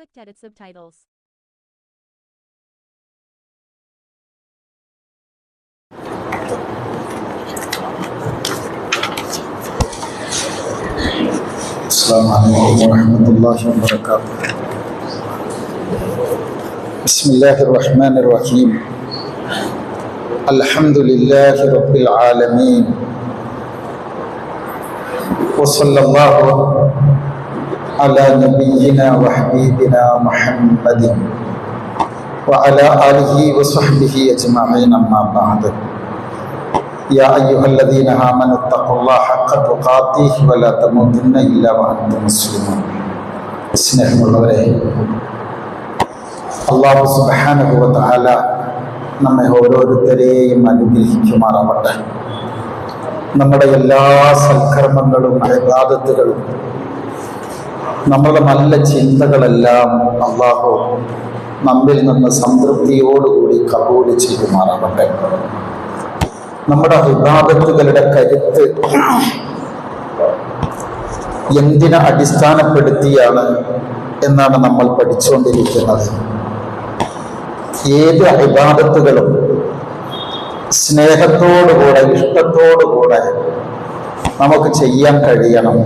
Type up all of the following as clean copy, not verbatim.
Clicked edit subtitles. Assalamualaikum warahmatullahi wabarakatuh. Bismillahirrahmanirrahim. Alhamdulillahi rabbil alamin. Wa sallallahu ala nabiyyina wa habibina Muhammadin wa ala alihi wa sahbihi ajma'in, amma ba'd. Ya ayyuhalladzina amanu taqullaha haqqa tuqatih wa la tamutunna illa wa antum muslimun. സ്നേഹമുള്ളവരെ, അല്ലാഹു സുബ്ഹാനഹു വ തആല നമ്മെ ഓരോരുത്തരെയും അനുഗ്രഹിക്കുമാറാവട്ടെ. നമ്മുടെ എല്ലാ സൽക്കർമ്മങ്ങളും ഇബാദത്തുകളും നമ്മുടെ നല്ല ചിന്തകളെല്ലാം അല്ലാഹു നമ്മിൽ നിന്ന് സംതൃപ്തിയോടുകൂടി കബൂൽ ചെയ്യുമാറാവട്ടെ. നമ്മുടെ ഇബാദത്തുകളുടെ കരുത്ത് എന്തിനെ അടിസ്ഥാനപ്പെടുത്തിയാണ് എന്നാണ് നമ്മൾ പഠിച്ചുകൊണ്ടിരിക്കുന്നത്. ഏത് ഇബാദത്തുകളും സ്നേഹത്തോടുകൂടെ ഇഷ്ടത്തോടുകൂടെ നമുക്ക് ചെയ്യാൻ കഴിയണം.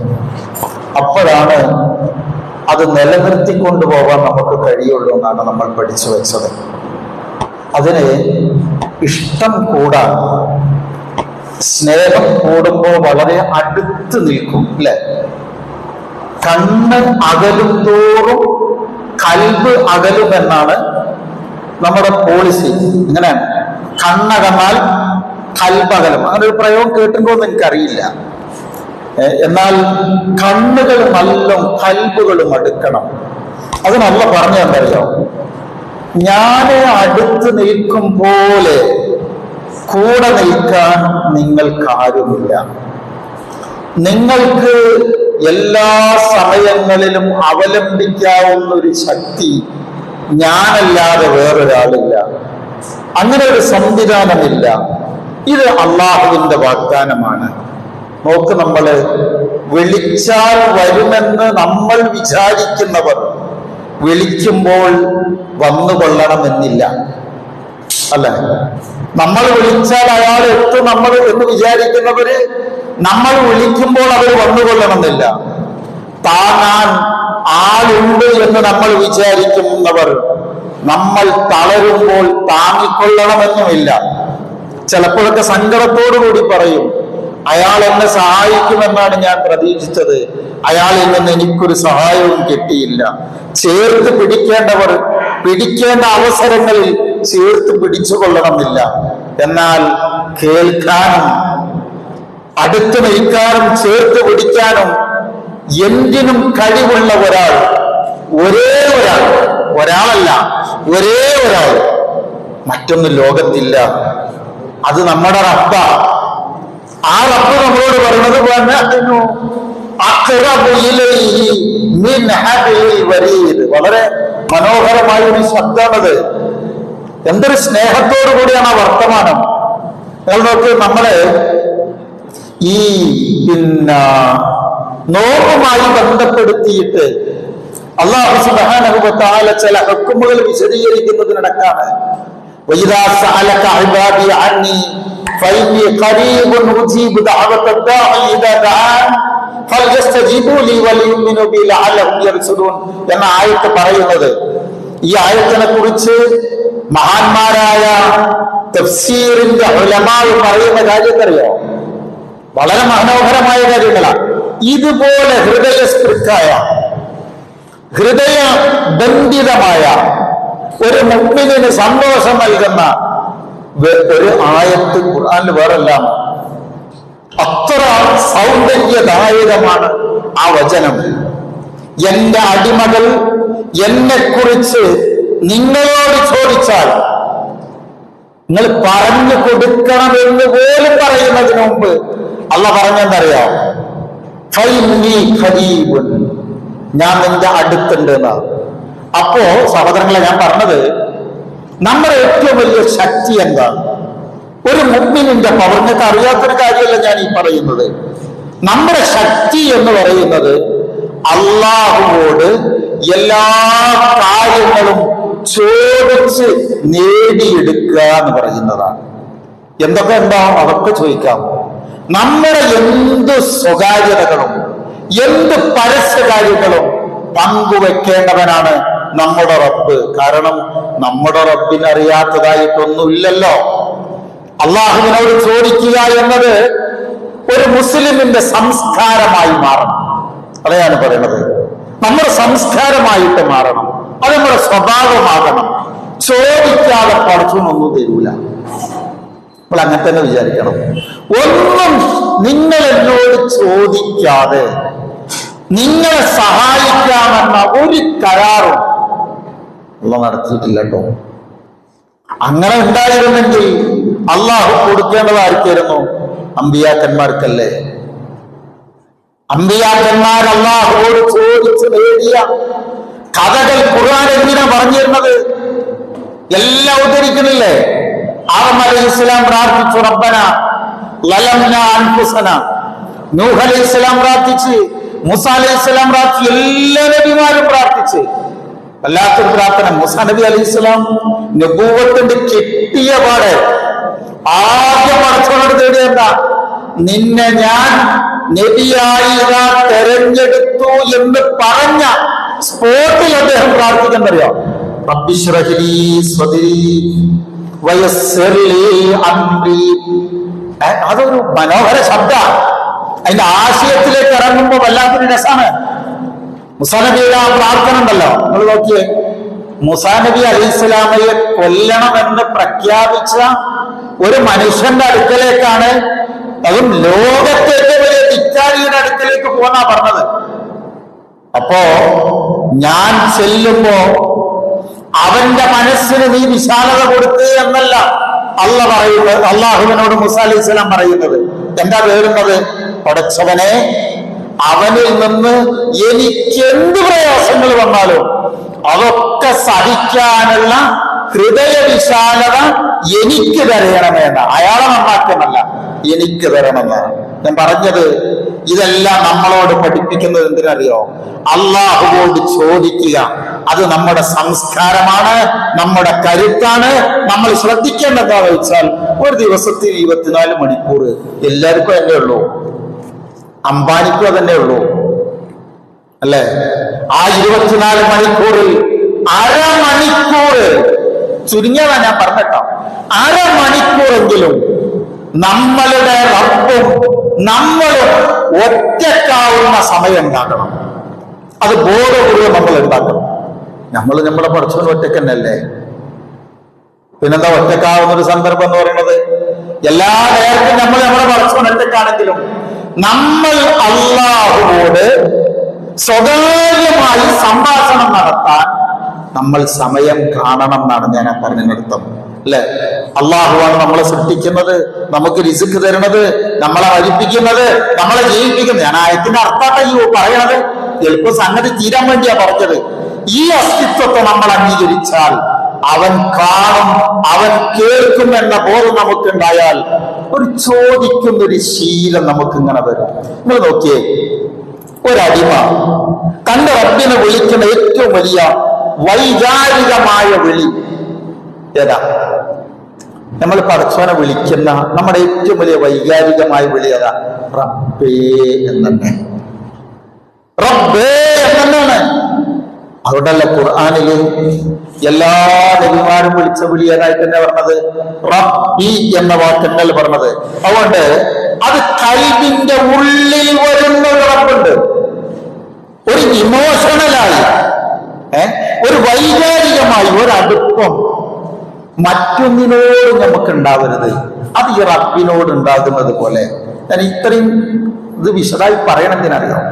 അപ്പോഴാണ് അത് നിലനിർത്തിക്കൊണ്ടുപോകാൻ നമുക്ക് കഴിയുള്ളൂ എന്നാണ് നമ്മൾ പഠിച്ചു വെച്ചത്. അതിന് ഇഷ്ടം കൂടാൻ, സ്നേഹം കൂടുമ്പോൾ വളരെ അടുത്ത് നിൽക്കും അല്ലെ? കണ്ണ് അകലും തോറും കൽബ് അകലുമെന്നാണ് നമ്മുടെ പോളിസി. ഇങ്ങനെയാണ്, കണ്ണകന്നാൽ കൽബകലും. അങ്ങനെ ഒരു പ്രയോഗം കേട്ടിട്ടുണ്ടോ എന്ന് എനിക്കറിയില്ല. എന്നാൽ കണ്ണുകൾ നല്ല കൽബുകളും അടുക്കണം. അതിനല്ല പറഞ്ഞു എന്തറിയോ, ഞാന് അടുത്ത് നിൽക്കും പോലെ കൂടെ നിൽക്കാൻ നിങ്ങൾക്ക് ആരുമില്ല. നിങ്ങൾക്ക് എല്ലാ സമയങ്ങളിലും അവലംബിക്കാവുന്ന ഒരു ശക്തി ഞാനല്ലാതെ വേറൊരാളില്ല. അങ്ങനെ ഒരു സംവിധാനമില്ല. ഇത് അള്ളാഹുവിന്റെ വാഗ്ദാനമാണ്. നോക്ക്, നമ്മള് വിളിച്ചാൽ വരുമെന്ന് നമ്മൾ വിചാരിക്കുന്നവർ വിളിക്കുമ്പോൾ വന്നുകൊള്ളണമെന്നില്ല, അല്ലെ? നമ്മൾ വിളിച്ചാൽ അയാൾ എത്തും നമ്മൾ എന്ന് വിചാരിക്കുന്നവര് നമ്മൾ വിളിക്കുമ്പോൾ അവർ വന്നുകൊള്ളണമെന്നില്ല. താങ്ങാൻ ആളുണ്ട് എന്ന് നമ്മൾ വിചാരിക്കുന്നവർ നമ്മൾ തളരുമ്പോൾ താങ്ങിക്കൊള്ളണമെന്നുമില്ല. ചിലപ്പോഴൊക്കെ സങ്കടത്തോടു കൂടി പറയും, അയാൾ എന്നെ സഹായിക്കുമെന്നാണ് ഞാൻ പ്രതീക്ഷിച്ചത്, അയാളിൽ നിന്ന് എനിക്കൊരു സഹായവും കിട്ടിയില്ല. ചേർത്ത് പിടിക്കേണ്ടവർ പിടിക്കേണ്ട അവസരങ്ങളിൽ ചേർത്ത് പിടിച്ചുകൊള്ളണമെന്നില്ല. എന്നാൽ കേൾക്കാനും അടുത്ത് നിൽക്കാനും ചേർത്ത് പിടിക്കാനും എന്തിനും കഴിവുള്ള ഒരാൾ, ഒരാളല്ല, ഒരേ ഒരാൾ മറ്റൊന്ന് ലോകത്തില്ല. അത് നമ്മുടെ റബ്ബ. ആ റബ്ബ് നമ്മളോട് പറയുന്നത് വളരെ മനോഹരമായ ഒരു ശബ്ദമാണത്. എന്തൊരു സ്നേഹത്തോടു കൂടിയാണ് ആ വർത്തമാനം. നിങ്ങൾ നോക്ക്, നമ്മള് ഈ നോവുമായി ബന്ധപ്പെടുത്തിയിട്ട് അല്ലാഹു സുബ്ഹാനഹു വ തആല ചില ഹുക്മുകൾ വിശദീകരിക്കുന്നതിനിടക്കാണ് വഇദാ സഅലക ഇബാദി അന്നി ഫഇന്നി ഖരീബുൻ ഉജീബു ദഅവത ദാഇ ഇദാ ദഅൻ ഫൽയസ്തജീബു ലി വലിയുമിനു ബി ലഅല്ലഹും യർശുദൂൻ എന്ന ആയത്ത് പറയുന്നത്. ഈ ആയത്തിനെ കുറിച്ച് മഹാന്മാരായ തഫ്സീറിന്റെ ഉലമാവ് പറയുന്ന കാര്യത്തറിയോ? വളരെ മനോഹരമായ കാര്യങ്ങളാണ്. ഇതുപോലെ ഹൃദയസ്പൃക്കായ, ഹൃദയബന്ധിതമായ ഒരു മുഅ്മിനിന് സന്തോഷം നൽകുന്ന ഒരു ആയത്ത് ഖുർആനിൽ വേറല്ല. അത്ര സൗന്ദര്യദായകമാണ് ആ വചനം. എന്റെ അടിമകൾ എന്നെ കുറിച്ച് നിങ്ങളോട് ചോദിച്ചാൽ നിങ്ങൾ പറഞ്ഞു കൊടുക്കണമെന്ന് പോലും പറയുന്നതിന് മുമ്പ് അള്ളാഹ് പറഞ്ഞെന്നറിയാം, ഞാൻ നിന്റെ അടുത്തുണ്ട് എന്നാണ്. അപ്പോ സഹോദരങ്ങളെ, ഞാൻ പറഞ്ഞത് നമ്മുടെ ഏറ്റവും വലിയ ശക്തി എന്താണ്? ഒരു മുഅ്മിനിന്റെ പവർ. നിങ്ങൾക്ക് അറിയാത്തൊരു കാര്യമല്ല ഞാൻ ഈ പറയുന്നത്. നമ്മുടെ ശക്തി എന്ന് പറയുന്നത് അള്ളാഹുവോട് എല്ലാ കാര്യങ്ങളും ചോദിച്ച് നേടിയെടുക്കുക എന്ന് പറയുന്നതാണ്. എന്തൊക്കെ ഉണ്ടോ അതൊക്കെ ചോദിക്കാം. നമ്മുടെ എന്ത് സ്വകാര്യതകളും എന്ത് പരസ്യകാര്യങ്ങളും പങ്കുവെക്കേണ്ടവനാണ് നമ്മുടെ റബ്ബ്. കാരണം നമ്മുടെ റബ്ബിനറിയാത്തതായിട്ടൊന്നുമില്ലല്ലോ. അള്ളാഹുവിനോട് ചോദിക്കുക എന്നത് ഒരു മുസ്ലിമിന്റെ സംസ്കാരമായി മാറണം. അതാണ് പറയുന്നത്. നമ്മുടെ സംസ്കാരമായിട്ട് മാറണം. അത് നമ്മുടെ സ്വഭാവമാകണം. ചോദിക്കാതെ പടച്ചോനൊന്നും തരൂല. നമ്മൾ അങ്ങനെ തന്നെ വിചാരിക്കണം. ഒന്നും നിങ്ങൾ എന്നോട് ചോദിക്കാതെ നിങ്ങളെ സഹായിക്കാമെന്ന ഒരു കരാറും ഉള്ള നടത്തിയിട്ടില്ല കേട്ടോ. അങ്ങനെ ഉണ്ടായിരുന്നെങ്കിൽ അള്ളാഹു കൊടുക്കേണ്ടത് ആർക്കായിരുന്നു? അമ്പിയാക്കന്മാർക്കല്ലേ. അമ്പിയാക്കന്മാർ അള്ളാഹുവോട് ചോദിച്ച് നേടിയ കഥകൾ ഖുർആൻ എന്തിനാ പറഞ്ഞിരുന്നത്? എല്ലാം ഉദ്ധരിക്കുന്നില്ലേ? ആദം അലൈഹിസ്സലാം പ്രാർത്ഥിച്ചു, റബ്ബന ലലംനാ അൻഫുസന. നൂഹ് അലൈഹിസ്സലാം പ്രാർത്ഥിച്ച്, മൂസാ അലൈഹിസ്സലാം പ്രാർത്ഥിച്ചു, എല്ലാ നബിമാരും പ്രാർത്ഥിച്ച്. വല്ലാത്തൊരു പ്രാർത്ഥന. മൂസാ നബി അലൈഹിസ്സലാം നബൂവത്തിന്റെ കിട്ടിയ പാടെ ആദ്യം പടച്ചവനോട് തേടിയല്ല, നിന്നെ ഞാൻ നബിയായി തെരഞ്ഞെടുത്തു എന്ന് പറഞ്ഞ സ്പോട്ടിൽ അദ്ദേഹം പ്രാർത്ഥിക്കുന്നറിയോ? റബ്ബിശ്റഹ് ലീ സ്വദ്രി വയസ്സിർ ലീ അംരി. അതൊരു മനോഹര ശബ്ദ. അതിന്റെ ആശയത്തിലേക്ക് ഇറങ്ങുമ്പോൾ വല്ലാത്തൊരു രസമാണ്. മുസാ നബിയുടെ ആ പ്രാർത്ഥന ഉണ്ടല്ലോ, നിങ്ങൾ നോക്കിയേ. മുസാ നബി അലൈഹിസ്സലാമയെ കൊല്ലണമെന്ന് പ്രഖ്യാപിച്ച ഒരു മനുഷ്യന്റെ അടുക്കലേക്കാണ്, അതും ലോകത്തെ ഏറ്റവും വലിയ ധിക്കാരിയുടെ അടുക്കലേക്ക് പോന്നാ പറഞ്ഞത്. അപ്പോ ഞാൻ ചെല്ലുമ്പോ അവന്റെ മനസ്സിന് നീ വിശാലത കൊടുത്ത് എന്നല്ല അല്ല പറയുന്നത്. അള്ളാഹുവിനോട് മൂസാ അലൈഹിസ്സലാം പറയുന്നത് എന്താ വേറുന്നത്? പടച്ചവനെ, അവനിൽ നിന്ന് എനിക്ക് എന്ത് പ്രയാസങ്ങൾ വന്നാലും അതൊക്കെ സഹിക്കാനുള്ള ഹൃദയ വിശാലത എനിക്ക് തരയണമെന്ന, അയാളെ നന്നാക്കണമല്ല, എനിക്ക് തരണമെന്നാണ് ഞാൻ പറഞ്ഞത്. ഇതെല്ലാം നമ്മളോട് പഠിപ്പിക്കുന്നത് എന്തിനറിയോ? അള്ളാഹുവോട് ചോദിക്കുക. അത് നമ്മുടെ സംസ്കാരമാണ്, നമ്മുടെ കരുത്താണ്. നമ്മൾ ശ്രദ്ധിക്കേണ്ടതെന്ന് വെച്ചാൽ ഒരു ദിവസത്തിൽ 24 മണിക്കൂർ എല്ലാവർക്കും തന്നെ ഉള്ളൂ. അംബാനിക്കും അതന്നെ ഉള്ളൂ അല്ലേ? ആ 24 മണിക്കൂറിൽ അരമണിക്കൂർ, ചുരുങ്ങിയതാ ഞാൻ പറഞ്ഞിട്ടോ, അരമണിക്കൂറെങ്കിലും നമ്മളുടെ റബ്ബും നമ്മളും ഒറ്റക്കാവുന്ന സമയം ഉണ്ടാക്കണം. അത് ബോധപൂർവ്വം നമ്മൾ ഉണ്ടാക്കണം. നമ്മുടെ പടച്ചവൻ ഒറ്റക്ക് തന്നെയല്ലേ. പിന്നെന്താ ഒറ്റക്കാവുന്ന ഒരു സന്ദർഭം എന്ന് പറയുന്നത്? എല്ലാ നേരത്തും നമ്മുടെ പടച്ചവൻ ഒറ്റക്കാണെങ്കിലും നമ്മൾ അള്ളാഹുവോട് സ്വകാര്യമായി സംഭാഷണം നടത്താൻ നമ്മൾ സമയം കാണണം എന്നാണ് ഞാൻ ആ പറഞ്ഞതിനർത്ഥം അല്ലെ. അള്ളാഹുവാണ് നമ്മളെ സൃഷ്ടിക്കുന്നത്, നമുക്ക് റിസ്ക് തരുന്നത്, നമ്മളെ വലിപ്പിക്കുന്നത്, നമ്മളെ ജീവിപ്പിക്കുന്നത്. ഞാൻ ആയത്തിന്റെ അർത്ഥത്തെ ഈ പറയണത് എളുപ്പ സംഗതി തീരാൻ വേണ്ടിയാ പറഞ്ഞത്. ഈ അസ്തിത്വത്തെ നമ്മൾ അംഗീകരിച്ചാൽ അവൻ കാണും, അവൻ കേൾക്കും എന്ന ബോധം നമുക്കുണ്ടായാൽ ഒരു ചോദിക്കുന്ന ഒരു ശീലം നമുക്ക് ഇങ്ങനെ വരും. നിങ്ങൾ നോക്കിയേ, ഒരടിമ തന്റെ റബ്ബിനെ വിളിക്കുന്ന ഏറ്റവും വലിയ വൈകാരികമായ വിളി ഏതാ? നമ്മൾ പടച്ചവനെ വിളിക്കുന്ന നമ്മുടെ ഏറ്റവും വലിയ വൈകാരികമായ വിളി ഏതാ? റബ്ബേ എന്നെ, റബ്ബേ എന്നാണ്. അതുകൊണ്ടല്ല ഖുർആനില് എല്ലാ നബിമാരും വിളിച്ച വിളിയാനായിട്ട് തന്നെ പറഞ്ഞത് റബ്ബി എന്ന വാക്കെന്നല്ല പറഞ്ഞത്. അതുകൊണ്ട് അത് കൽബിന്റെ ഉള്ളിൽ വരുന്ന ഒരു റബ്ബുണ്ട്. ഒരു ഇമോഷണലായി, ഒരു വൈകാരികമായി ഒരു അടുപ്പം മറ്റൊന്നിനോട് നമുക്ക് ഉണ്ടാവരുത്. അത് ഈ റബ്ബിനോട് ഉണ്ടാകുന്നത് പോലെ. ഞാൻ ഇത്രയും ഇത് വിശദമായി പറയണതിനറിയാം.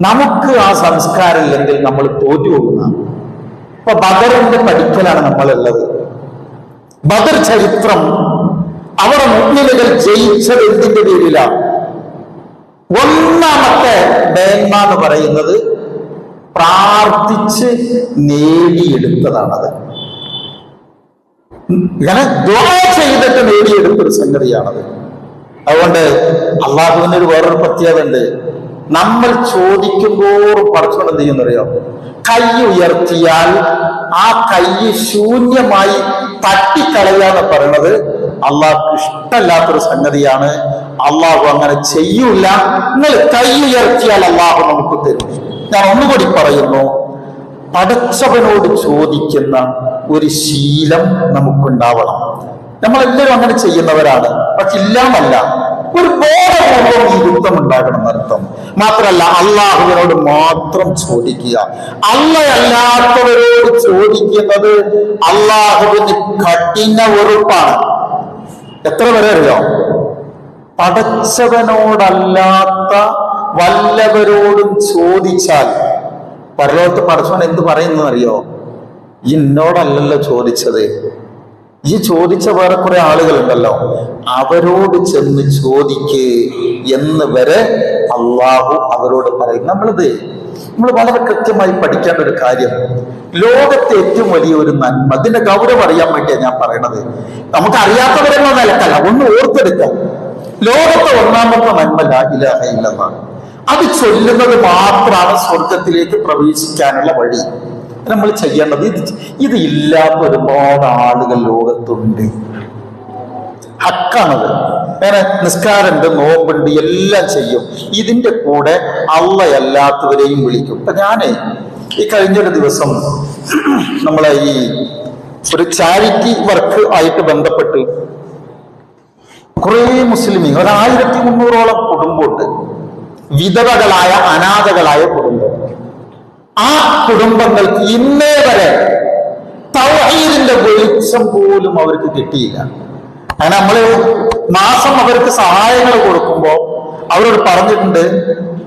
നമുക്ക് ആ സംസ്കാരം ഇല്ലെങ്കിൽ നമ്മൾ തോറ്റുപോകുന്നതാണ്. ഇപ്പൊ ബദറിന്റെ പഠിക്കലാണ് നമ്മളുള്ളത്. ബദർ ചരിത്രം അവിടെ മുഅ്മിനുകൾ ജയിച്ചത് എന്തിന്റെ പേരിലാണ്? ഒന്നാമത്തെ മേന്മ എന്ന് പറയുന്നത് പ്രാർത്ഥിച്ച് നേടിയെടുത്തതാണത്. ഇങ്ങനെ ദുആ ചെയ്തിട്ട് നേടിയെടുത്തൊരു സംഗതിയാണത്. അതുകൊണ്ട് അള്ളാഹുവിന് ഒരു വേറൊരു പ്രത്യേകത ഉണ്ട്. നമ്മൾ ചോദിക്കുമ്പോഴും പടച്ചോൻ എന്ത് ചെയ്യുന്നറിയോ? കൈ ഉയർത്തിയാൽ ആ കൈ ശൂന്യമായി തട്ടിക്കളയാന്ന് പറയുന്നത് അള്ളാഹ്ക്ക് ഇഷ്ടമല്ലാത്തൊരു സംഗതിയാണ്. അള്ളാഹു അങ്ങനെ ചെയ്യൂല. നിങ്ങൾ കൈ ഉയർത്തിയാൽ അള്ളാഹു നമുക്ക് തരും. ഞാൻ ഒന്നുകൂടി പറയുന്നു, പടച്ചവനോട് ചോദിക്കുന്ന ഒരു ശീലം നമുക്കുണ്ടാവണം. നമ്മളെല്ലാവരും അങ്ങനെ ചെയ്യുന്നവരാണ്, പക്ഷെ ഇല്ലാമല്ല, ഒരു ബോധപൂർവം ഈ യുദ്ധം ഉണ്ടാകണം എന്നർത്ഥം. മാത്രമല്ല, അള്ളാഹുവിനോട് മാത്രം ചോദിക്കുക. അല്ലാത്തവരോട് ചോദിക്കുന്നത് അള്ളാഹുവിന് കഠിന വെറുപ്പാണ്. എത്ര വരെ അറിയോ? പടച്ചവനോടല്ലാത്ത വല്ലവരോടും ചോദിച്ചാൽ പരലോകത്ത് പടച്ചവൻ എന്ത് പറയുന്നു അറിയോ? എന്നോടല്ലല്ലോ ചോദിച്ചത്, ഈ ചോദിച്ച വേറെ കുറെ ആളുകളുണ്ടല്ലോ, അവരോട് ചെന്ന് ചോദിക്ക് എന്ന് വരെ അള്ളാഹു അവരോട് പറയും. നമ്മൾ വളരെ കൃത്യമായി പഠിക്കേണ്ട ഒരു കാര്യം, ലോകത്തെ ഏറ്റവും വലിയ ഒരു നന്മ, അതിന്റെ ഗൗരവം അറിയാൻ വേണ്ടിയാണ് ഞാൻ പറയണത്. നമുക്ക് അറിയാത്തവരെന്ന നിലക്കല്ല, ഒന്ന് ഓർത്തെടുക്കാം. ലോകത്തെ ഒന്നാമത്തെ നന്മ ലാ ഇലാഹ ഇല്ലല്ലാഹ്. അത് ചൊല്ലുന്നത് മാത്രമാണ് സ്വർഗത്തിലേക്ക് പ്രവേശിക്കാനുള്ള വഴി. നമ്മൾ ചെയ്യേണ്ടത് ഇത് ഇല്ലാത്ത ഒരുപാട് ആളുകൾ ലോകത്തുണ്ട്. ഹക്കാണത്. വേറെ നിസ്കാരമുണ്ട്, നോമ്പുണ്ട്, എല്ലാം ചെയ്യും. ഇതിന്റെ കൂടെ അല്ലാത്തവരെയും വിളിക്കും. ഇപ്പൊ ഞാനേ ഈ കഴിഞ്ഞൊരു ദിവസം നമ്മളെ ഈ ഒരു ചാരിറ്റി വർക്ക് ആയിട്ട് ബന്ധപ്പെട്ട് കുറെ മുസ്ലിമീങ്ങൾ, 1300ഓളം കുടുംബമുണ്ട്, വിധവകളായ അനാഥകളായ കുടുംബം. ആ കുടുംബങ്ങൾക്ക് ഇന്നേ വരെ തൗഹീദിന്റെ വെളിച്ചം പോലും അവർക്ക് കിട്ടിയില്ല. അങ്ങനെ നമ്മള് മാസം അവർക്ക് സഹായങ്ങൾ കൊടുക്കുമ്പോ അവരോട് പറഞ്ഞിട്ടുണ്ട്,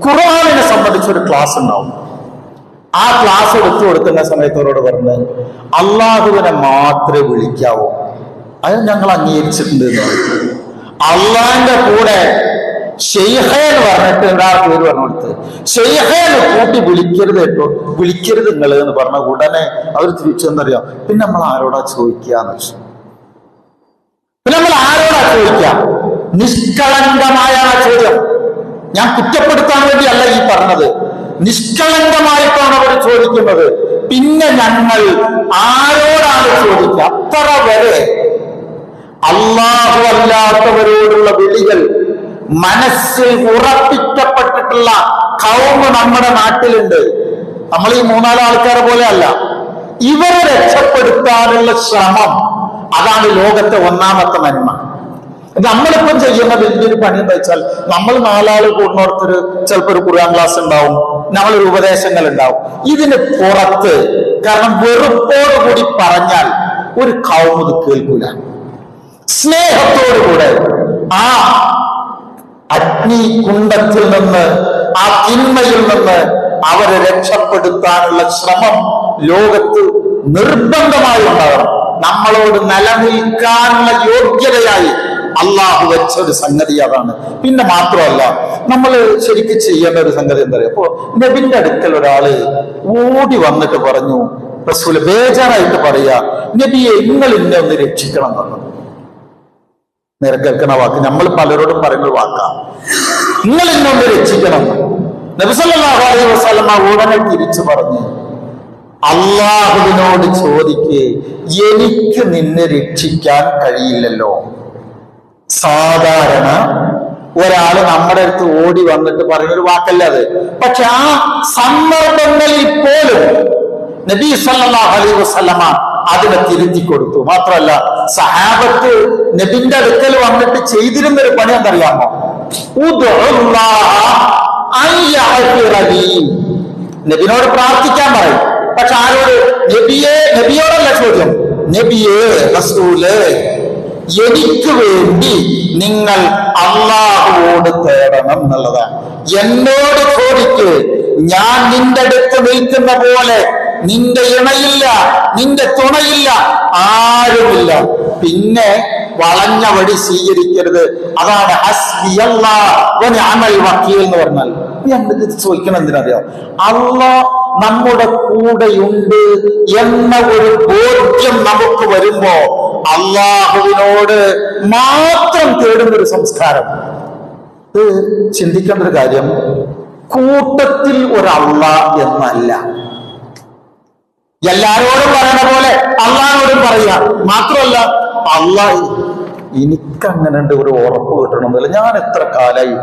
ഖുർആനിനെ സംബന്ധിച്ചൊരു ക്ലാസ് ഉണ്ടാവും. ആ ക്ലാസ് എടുത്തു കൊടുക്കുന്ന സമയത്ത് അവരോട് പറഞ്ഞ് അള്ളാഹുവിനെ മാത്രമേ വിളിക്കാവൂ. അത് ഞങ്ങൾ അംഗീകരിച്ചിട്ടുണ്ട് എന്ന് പറഞ്ഞു. അള്ളാഹിന്റെ കൂടെ ഷെയ്ഖേന്ന് പറഞ്ഞിട്ട് ഒരാൾ പേര് പറഞ്ഞു കൊടുത്ത്, ഷെയ്ഖേന്ന് കൂട്ടി വിളിക്കരുത് കേട്ടോ, വിളിക്കരുത് നിങ്ങൾ എന്ന് പറഞ്ഞ ഉടനെ അവർ തിരിച്ചെന്നറിയാം. പിന്നെ നമ്മൾ ആരോടാ ചോദിക്കാന്ന് വെച്ചു. പിന്നെ നമ്മൾ ആരോടാ ചോദിക്കാം? നിഷ്കളങ്കമായ ചോദ്യം. ഞാൻ കുറ്റപ്പെടുത്താൻ വേണ്ടിയല്ല ഈ പറഞ്ഞത്, നിഷ്കളങ്കമായിട്ടാണ് അവർ ചോദിക്കുന്നത്. പിന്നെ ഞങ്ങൾ ആരോടാണ് ചോദിക്കുക? അത്ര വരെ അല്ലാഹു അല്ലാത്തവരോടുള്ള വിളികൾ മനസ്സിൽ ഉറപ്പിക്കപ്പെട്ടിട്ടുള്ള ഖൗമ് നമ്മുടെ നാട്ടിലുണ്ട്. നമ്മൾ ഈ 3-4 ആൾക്കാരെ പോലെ അല്ല. ഇവരെ രക്ഷപ്പെടുത്താനുള്ള ശ്രമം, അതാണ് ലോകത്തെ ഒന്നാമത്തെ നന്മ. നമ്മളിപ്പം ചെയ്യുന്ന വലിയൊരു പണി എന്താ വെച്ചാൽ, നമ്മൾ 4 ആൾ കൂടുന്നോടത്തൊരു ചിലപ്പോൾ ഒരു ഖുർആൻ ക്ലാസ് ഉണ്ടാവും, നമ്മളൊരു ഉപദേശങ്ങൾ ഉണ്ടാവും. ഇതിന് പുറത്ത്, കാരണം വെറുപ്പോടുകൂടി പറഞ്ഞാൽ ഒരു ഖൗമ് ഇത് കേൾക്കൂല. സ്നേഹത്തോടുകൂടെ ആ അഗ്നി കുണ്ടത്തിൽ നിന്ന്, ആ തിന്മയിൽ നിന്ന് അവരെ രക്ഷപ്പെടുത്താനുള്ള ശ്രമം ലോകത്ത് നിർബന്ധമായി ഉണ്ടാകണം. നമ്മളോട് നിലനിൽക്കാനുള്ള യോഗ്യതയായി അള്ളാഹു വെച്ചൊരു സംഗതി അതാണ്. പിന്നെ മാത്രമല്ല, നമ്മൾ ശരിക്കും ചെയ്യേണ്ട ഒരു സംഗതി എന്താ പറയുക? അപ്പോ നബിന്റെ അടുക്കൽ ഒരാള് ഓടി വന്നിട്ട് പറഞ്ഞു, റസൂല് ബേജാറായിട്ട് പറയാ, നബിയെ നിങ്ങൾ ഇന്നെ ഒന്ന് രക്ഷിക്കണം എന്ന്. നേരെ കേൾക്കണ വാക്ക് നമ്മൾ പലരോടും പറയുന്ന വാക്കാ, നിങ്ങൾ ഇന്നൊന്ന് രക്ഷിക്കണം. നബി സല്ലല്ലാഹു അലൈഹി വസല്ലമ ഉടനെ തിരിച്ചു പറഞ്ഞു, അള്ളാഹുവിനോട് ചോദിക്ക്, എനിക്ക് നിന്നെ രക്ഷിക്കാൻ കഴിയില്ലല്ലോ. സാധാരണ ഒരാള് നമ്മുടെ അടുത്ത് ഓടി വന്നിട്ട് പറയുന്നൊരു വാക്കല്ല അത്. പക്ഷെ ആ സന്ദർഭങ്ങളിൽ പോലും നബി സല്ലല്ലാഹു അലൈഹി വസല്ലമ അതിനെ തിരുത്തി കൊടുത്തു. മാത്രമല്ല, സഹാബത്ത് നബിന്റെ അടുക്കൽ വന്നിട്ട് ചെയ്തിരുന്നൊരു പണി എന്തറിയാമോ? നബിനോട് പ്രാർത്ഥിക്കാൻ പറയും. പക്ഷെ ആരോട്? നബിയോടല്ല ചോദ്യം. നബിയേ, റസൂലേ, എനിക്ക് വേണ്ടി നിങ്ങൾ അള്ളാഹുവോട് തേടണം എന്നുള്ളതാണ്. എന്നോട് ചോദിക്ക്, ഞാൻ നിന്റെ അടുത്ത് നിൽക്കുന്ന പോലെ നിന്റെ ഇണയില്ല, നിന്റെ തുണയില്ല, ആരുമില്ല. പിന്നെ വളഞ്ഞ വഴി സ്വീകരിക്കരുത്. അതാണ് ഹസ്ബിയല്ലാഹ് വ നിഅമൽ വക്കീൽ എന്ന് പറഞ്ഞാൽ. നമ്മൾക്ക് ചോദിക്കണം എന്തിനറിയാം? അല്ലാഹ് നമ്മുടെ കൂടെയുണ്ട് എന്ന ഒരു ബോധ്യം നമുക്ക് വരുമ്പോ അള്ളാഹുവിനോട് മാത്രം തേടുന്ന ഒരു സംസ്കാരം. ഇത് ചിന്തിക്കേണ്ട ഒരു കാര്യം. കൂട്ടത്തിൽ ഒരല്ല എന്നല്ല. എല്ലാരോടും പറയുന്ന പോലെ അള്ളാഹിനോടും പറയുക. മാത്രമല്ല അള്ളാഹ് എനിക്കങ്ങനെ ഒരു ഉറപ്പ് കിട്ടണമെന്നില്ല. ഞാൻ എത്ര കാലായി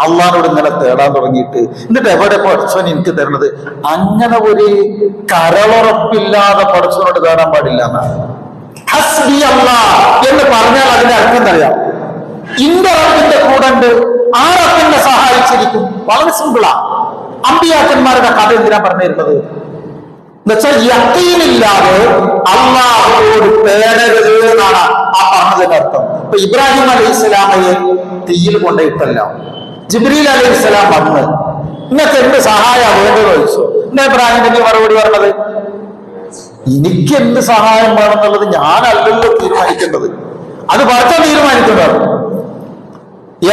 അള്ളാഹിനോട് ഇങ്ങനെ തേടാൻ തുടങ്ങിയിട്ട്, എന്നിട്ട് എവിടെ പഠിച്ചവൻ എനിക്ക് തരണത്? അങ്ങനെ ഒരു കരളുറപ്പില്ലാതെ പഠിച്ചവനോട് തേടാൻ പാടില്ല എന്നാണ്. ഹസ്ബി അല്ലാഹ് എന്ന് പറഞ്ഞാൽ അതിന്റെ അർത്ഥം എന്തറിയാം? ഇന്റെ റബ്ബിന്റെ കൂടെ ഉണ്ട്, ആ റബ്ബിനെ സഹായിച്ചിരിക്കും. വളരെ സിമ്പിളാ. അമ്പിയാക്കന്മാരുടെ കഥ എന്തിനാ പറഞ്ഞിരുന്നത് എന്നുവെച്ചാൽ യഖീനില്ലാതെ അള്ളാഹുവോട് തേടരുത് എന്നാണ് ആ പറഞ്ഞതിന്റെ അർത്ഥം. ഇപ്പൊ ഇബ്രാഹിം അലൈഹിസ്സലാമയെ തീയിൽ കൊണ്ടിട്ടല്ലോ, ജിബ്രീൽ അലൈഹിസ്സലാം വന്ന് ഇന്നത്തെ എന്ത് സഹായം വേണ്ടത് ചോദിച്ചു. എന്നാ ഇബ്രാഹിം നബി മറുപടി പറഞ്ഞത്, എനിക്ക് എന്ത് സഹായം വേണമെന്നുള്ളത് ഞാനല്ലല്ലോ തീരുമാനിക്കേണ്ടത്, അത് പടച്ച തീരുമാനിക്കുന്നത്.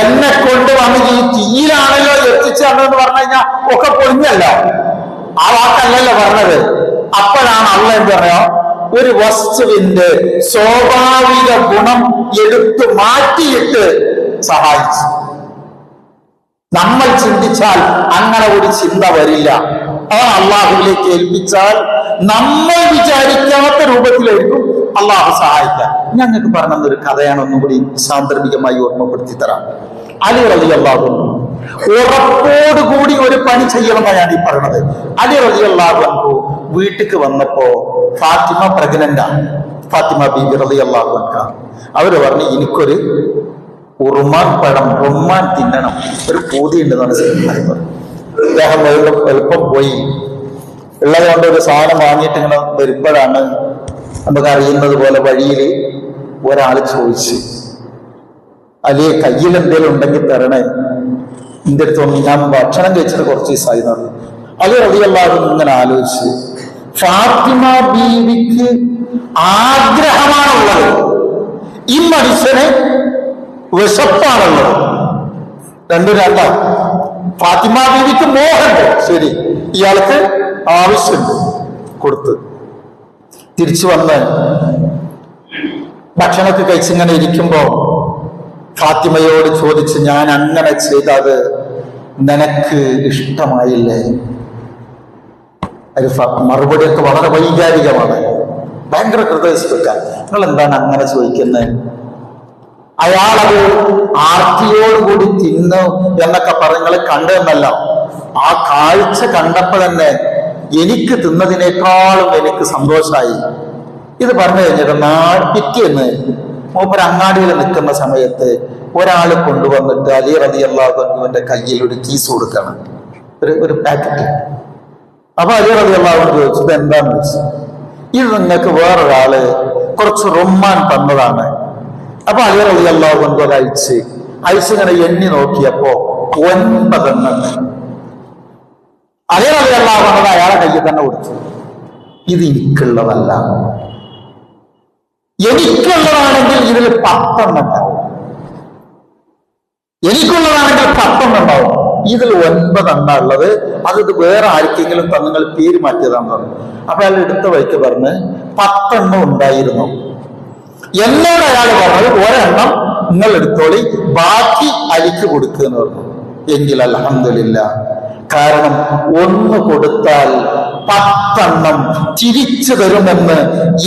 എന്നെ കൊണ്ട് വന്ന് ഈ തീയിലാണല്ലോ എത്തിച്ചു തന്നെന്ന് പറഞ്ഞു കഴിഞ്ഞാൽ ഒക്കെ പൊളിഞ്ഞല്ലോ, ആ വാക്കല്ലല്ലോ പറഞ്ഞത്. അപ്പോഴാണ് അള്ളാഹ് എന്ത് പറയാ, ഒരു വസ്തുവിന്റെ സ്വാഭാവിക ഗുണം എടുത്തു മാറ്റിയിട്ട് സഹായിച്ചു. നമ്മൾ ചിന്തിച്ചാൽ അങ്ങനെ ഒരു ചിന്ത വരില്ല. ആ അള്ളാഹുവിലേക്ക് ഏൽപ്പിച്ചാൽ നമ്മൾ വിചാരിക്കാത്ത രൂപത്തിലായിരിക്കും അള്ളാഹു സഹായിക്കാൻ. ഞങ്ങൾക്ക് പറഞ്ഞൊരു കഥയാണ്, ഒന്നും കൂടി സാന്ദർഭികമായി ഓർമ്മപ്പെടുത്തി തരാം. അലി റളിയല്ലാഹു അൻഹു ഉറപ്പോടുകൂടി ഒരു പണി ചെയ്യണമെന്നാണ് ഞാൻ ഈ പറയണത്. അലി റളിയല്ലാഹു അൻഹു വീട്ടിക്ക് വന്നപ്പോ ഫാത്തിമ പ്രഗ്നന്റാണ്. ഫാത്തിമ ബീബി റളിയല്ലാഹു അൻഹ അവര് പറഞ്ഞു, എനിക്കൊരു ഉറുമാൻ പഴം റുമ്മാൻ തിന്നണം, ഒരു പൂതി ഉണ്ടെന്നാണ് സൈന്യന്മാർ പറഞ്ഞു. അദ്ദേഹം എളുപ്പം പോയി. ഉള്ളത് കൊണ്ട് ഒരു സാധനം വാങ്ങിയിട്ട് ഇങ്ങനെ വരുമ്പോഴാണ് നമുക്ക് അറിയുന്നത് പോലെ വഴിയിൽ ഒരാൾ ചോദിച്ചു, അലിയെ കയ്യിൽ എന്തെങ്കിലും ഉണ്ടെങ്കിൽ തരണേ, എന്റെ അടുത്ത് ഞാൻ ഭക്ഷണം കഴിച്ചിട്ട് കുറച്ച് ദിവസമായി പറഞ്ഞു. അത് റളിയല്ലാഹു അൻഹു ഇങ്ങനെ ആലോചിച്ച്, ഫാത്തിമ ബീവിക്ക് ആഗ്രഹമാണുള്ളത്, ഈ മനുഷ്യന് വിശപ്പാണുള്ളത്, രണ്ടും രണ്ടാ. ഫാത്തിമ ബീവിക്ക് മോഹമുണ്ട്, ശരി, ഇയാൾക്ക് ആവശ്യമുണ്ട്, കൊടുത്ത് തിരിച്ചു വന്ന് ഭക്ഷണമൊക്കെ കഴിച്ചിങ്ങനെ ഇരിക്കുമ്പോ ഫാത്തിമയോട് ചോദിച്ച്, ഞാൻ അങ്ങനെ ചെയ്തത് നിനക്ക് ഇഷ്ടമായില്ലേ? ഒരു മറുപടിയൊക്കെ വളരെ വൈകാരികമാണ്, ഭയങ്കര ഹൃദയസ്പർശം. നിങ്ങൾ എന്താണ് അങ്ങനെ ചോദിക്കുന്നത്? അയാളത് ആർത്തിയോടുകൂടി തിന്നു എന്നൊക്കെ പറഞ്ഞങ്ങൾ കണ്ടെന്നല്ല, ആ കാഴ്ച കണ്ടപ്പോ തന്നെ എനിക്ക് തിന്നതിനേക്കാളും എനിക്ക് സന്തോഷമായി. ഇത് പറഞ്ഞു കഴിഞ്ഞിട്ട് പിറ്റേന്ന് മൂപ്പർ അങ്ങാടിയിൽ നിൽക്കുന്ന സമയത്ത് ഒരാൾ കൊണ്ടുവന്നിട്ട് അലി റളിയല്ലാഹു അൻഹുവിന്റെ കയ്യിൽ ഒരു കീസ് കൊടുക്കണം, ഒരു പാക്കറ്റ്. അപ്പൊ അലി റളിയല്ലാഹു അൻഹു ചോദിച്ചു, ഇത് എന്താന്ന് ചോദിച്ചു. ഇത് നിങ്ങൾക്ക് വേറൊരാള് കുറച്ച് റുമ്മാൻ തന്നതാണ്. അപ്പൊ അലി റളിയല്ലാഹു അൻഹു അത് അയച്ചിങ്ങനെ എണ്ണി നോക്കിയപ്പോ 9 എണ്ണം. അലി റളിയല്ലാഹു അൻഹു അയാളെ കയ്യിൽ തന്നെ കൊടുത്തു. ഇത് എനിക്കുള്ളതല്ല, എനിക്കുള്ളതാണെങ്കിൽ ഇതിൽ 10 എണ്ണം ഉണ്ടാവും, എനിക്കുള്ളതാണെങ്കിൽ 10 എണ്ണം ഉണ്ടാവും, ഇതിൽ 9 എണ്ണം ഉള്ളത്, അത് വേറെ ആർക്കെങ്കിലും നിങ്ങൾ പേര് മാറ്റിയതാണെന്ന് പറഞ്ഞു. അപ്പൊ അയാൾ എടുത്ത വഴിക്ക് പറഞ്ഞ് 10 എണ്ണം ഉണ്ടായിരുന്നു. എന്നോട് അയാൾ പറഞ്ഞത് ഒരെണ്ണം നിങ്ങൾ എടുത്തോളി, ബാക്കി അലിക്ക് കൊടുക്കുക എന്ന് പറഞ്ഞു. എങ്കിൽ അൽഹംദുലില്ലാഹ്, കാരണം 1 കൊടുത്താൽ 10 എണ്ണം തിരിച്ചു തരുമെന്ന്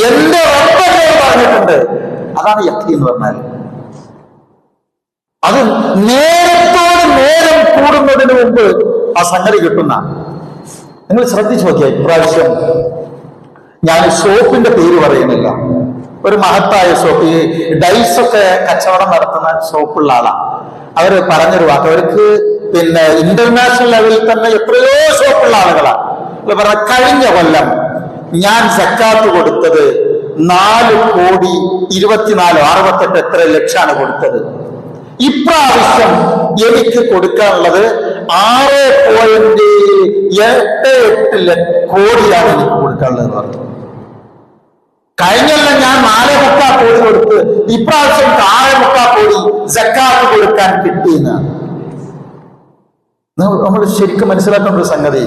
എന്റെ റബ്ബ് പറഞ്ഞിട്ടുണ്ട്. അതാണ് യഖീൻ എന്ന് പറഞ്ഞാൽ. അത് നേരത്തോട് നേരം കൂടുന്നതിന് മുമ്പ് ആ സംഗതി കിട്ടുന്ന. നിങ്ങൾ ശ്രദ്ധിച്ചു നോക്കിയാൽ ഇപ്രാവശ്യം ഞാൻ സോപ്പിന്റെ പേര് പറയുന്നില്ല, ഒരു മഹത്തായ സോപ്പ്, ഈ ഡൈസൊക്കെ കച്ചവടം നടത്തുന്ന സോപ്പുള്ള ആളാണ്. അവര് പറഞ്ഞൊരു വാക്ക്, അവർക്ക് പിന്നെ ഇന്റർനാഷണൽ ലെവലിൽ തന്നെ എത്രയോ സോപ്പുള്ള ആളുകളാണ്. പറഞ്ഞ കഴിഞ്ഞ കൊല്ലം ഞാൻ സക്കാത്ത് കൊടുത്തത് 4,24,68 എത്ര ലക്ഷമാണ് കൊടുത്തത്. ഇപ്രാവശ്യം എനിക്ക് കൊടുക്കാനുള്ളത് 6.88 കോടിയാണ് എനിക്ക് കൊടുക്കാനുള്ളത് എന്ന് പറഞ്ഞു. കഴിഞ്ഞെല്ലാം ഞാൻ 4.25 കോടി കൊടുത്ത് ഇപ്രാവശ്യം 6.25 കോടി സക്കാത്ത് കൊടുക്കാൻ കിട്ടിയെന്നാണ്. നമ്മൾ ശരിക്കും മനസ്സിലാക്കേണ്ട ഒരു സംഗതി,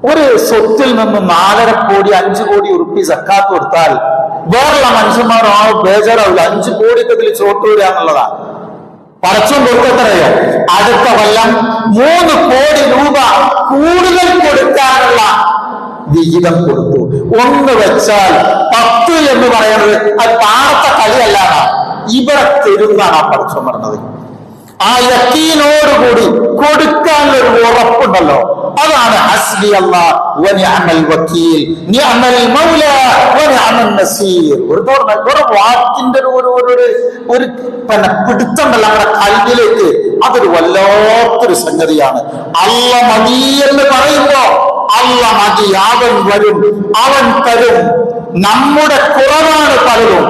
ഒരു സ്വത്തിൽ നിന്ന് 4.5 കോടി 5 കോടി ഉറുപ്പി സക്കാത്ത് കൊടുത്താൽ വേറുള്ള മനുഷ്യന്മാർ ബേജാറാവില്ല. 5 കോടിക്കതിൽ ചോട്ട് വരിക എന്നുള്ളതാണ്. പടച്ചോൻ കൊടുത്തറിയോ? അടുത്ത കൊല്ലം 3 കോടി രൂപ കൂടുതൽ കൊടുക്കാനുള്ള വിഹിതം കൊടുത്തു. 1 വെച്ചാൽ 10 എന്ന് പറയുന്നത് അത് താഴത്ത കളിയല്ലാതെ ഇവിടെ തരുന്നാണ് ആ പടച്ചോൻ പറഞ്ഞത്. ആ യക്കീനോടുകൂടി കൊടുക്കാനൊരു ഉറപ്പുണ്ടല്ലോ, അതാണ് ഹസ്ബി അല്ലാഹ് വ നിഅമൽ വക്കീൽ, നിഅമൽ മൗല വ നിഅമൻ നസീർ. ഒരു വാക്കിന്റെ ഒരു പിടുത്തുണ്ടല്ലോ നമ്മുടെ കൽബിലേക്ക്, അതൊരു വല്ലാത്തൊരു സംഗതിയാണ്. അല്ല മതി എന്ന് പറയുമ്പോ അല്ല മതി, അവൻ വരും, അവൻ തരും. നമ്മുടെ കുറവാണ് പലരും.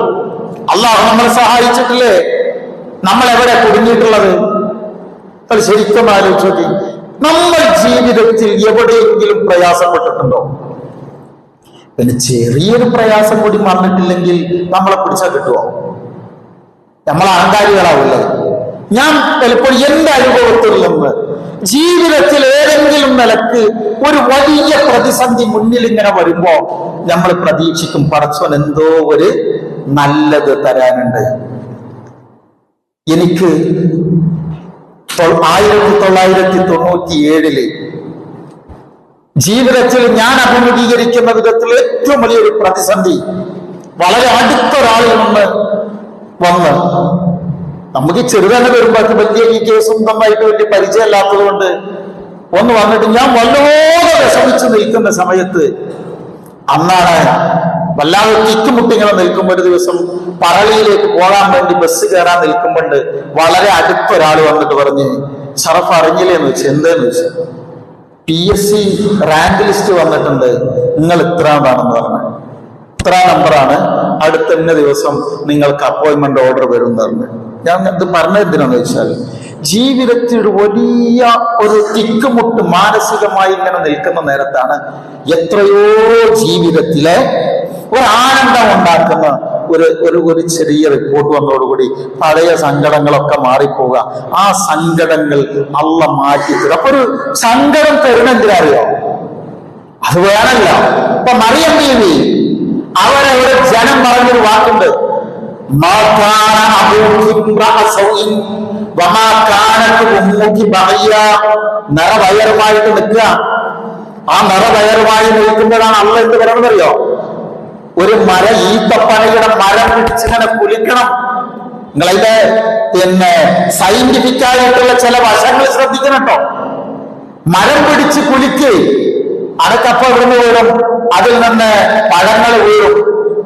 അല്ലാഹു നമ്മളെ സഹായിച്ചിട്ടില്ലേ? നമ്മൾ എവിടെ കുടുങ്ങിയിട്ടുള്ളത്? അത് ശരിക്കും ആലോചിച്ച് നോക്കി. നമ്മൾ ജീവിതത്തിൽ എവിടെയെങ്കിലും പ്രയാസപ്പെട്ടിട്ടുണ്ടോ? പിന്നെ ചെറിയൊരു പ്രയാസം കൂടി വന്നിട്ടില്ലെങ്കിൽ നമ്മളെ പിടിച്ചാൽ കിട്ടുമോ? നമ്മൾ അഹങ്കാരികളാവില്ലേ? ഞാൻ പലപ്പോഴും എന്റെ അനുഭവത്തിൽ നിന്ന് ജീവിതത്തിൽ ഏതെങ്കിലും നിലക്ക് ഒരു വലിയ പ്രതിസന്ധി മുന്നിൽ ഇങ്ങനെ വരുമ്പോ നമ്മൾ പ്രതീക്ഷിക്കും പടച്ചോൻ എന്തോ ഒരു നല്ലത് തരാനുണ്ട്. എനിക്ക് 1997 ജീവിതത്തിൽ ഞാൻ അഭിമുഖീകരിക്കുന്ന വിധത്തിൽ ഏറ്റവും വലിയൊരു പ്രതിസന്ധി വളരെ അടുത്തൊരാളിൽ നിന്ന് വന്ന്, നമുക്ക് ചെറുതന്നെ വരുമ്പോൾ വലിയ ഈ കേസും നന്നായിട്ട് വലിയ പരിചയമില്ലാത്തത് കൊണ്ട് ഒന്ന് വന്നിട്ട് ഞാൻ വല്ലാതെ വിഷമിച്ച് നിൽക്കുന്ന സമയത്ത്, അന്നാണ് വല്ലാതെ തിക്കുമുട്ടിങ്ങനെ നിൽക്കുമ്പോൾ ഒരു ദിവസം പറളിയിലേക്ക് പോകാൻ വേണ്ടി ബസ് കയറാൻ നിൽക്കുമ്പോണ്ട് വളരെ അടുത്തൊരാൾ വന്നിട്ട് പറഞ്ഞ്, ഷറഫ് അറിഞ്ഞില്ലേന്ന് വെച്ചു. എന്താന്ന് വെച്ചു, PSC റാങ്ക് ലിസ്റ്റ് വന്നിട്ടുണ്ട്, നിങ്ങൾ ഇത്രാണെന്ന് പറഞ്ഞു, ഇത്ര നമ്പറാണ്, അടുത്ത ഇന്ന ദിവസം നിങ്ങൾക്ക് അപ്പോയിന്റ്മെന്റ് ഓർഡർ വരും എന്ന് പറഞ്ഞു. ഞാൻ ഇത് പറഞ്ഞത് എന്തിനാന്ന് വെച്ചാൽ, ജീവിതത്തിൽ വലിയ ഒരു തിക്കുമുട്ട് മാനസികമായി ഇങ്ങനെ നിൽക്കുന്ന നേരത്താണ് എത്രയോ ജീവിതത്തിലെ ഒരു ആനന്ദം ഉണ്ടാക്കുന്ന ഒരു ചെറിയ റിപ്പോർട്ട് വന്നതോടുകൂടി പഴയ സങ്കടങ്ങളൊക്കെ മാറിപ്പോവുക. ആ സങ്കടങ്ങൾ അള്ള മാറ്റി തരും. അപ്പൊ ഒരു സങ്കടം തരുന്നെന്തിനറിയോ? അത് വേണമല്ലോ. ഇപ്പൊ മറിയം ബീവി അവരവിടെ ജനം പറഞ്ഞൊരു വാക്കുണ്ട്, നിറവയറുമായിട്ട് നിൽക്കുക. ആ നിറവയറുമായി നിൽക്കുമ്പോഴാണ് അള്ള എന്ത് പറയണമെന്നറിയോ? ഒരു ഈത്തപ്പനയുടെ മരം പിടിച്ചിങ്ങനെ കുലിക്കണം. നിങ്ങളതിന്റെ സയന്റിഫിക് ആയിട്ടുള്ള ചില വശങ്ങൾ ശ്രദ്ധിക്കണം കേട്ടോ. മരം പിടിച്ച് കുലിക്ക്, അടക്കപ്പ ഇവിടുന്ന് വീഴും, അതിൽ നിന്ന് പഴങ്ങൾ വീഴും,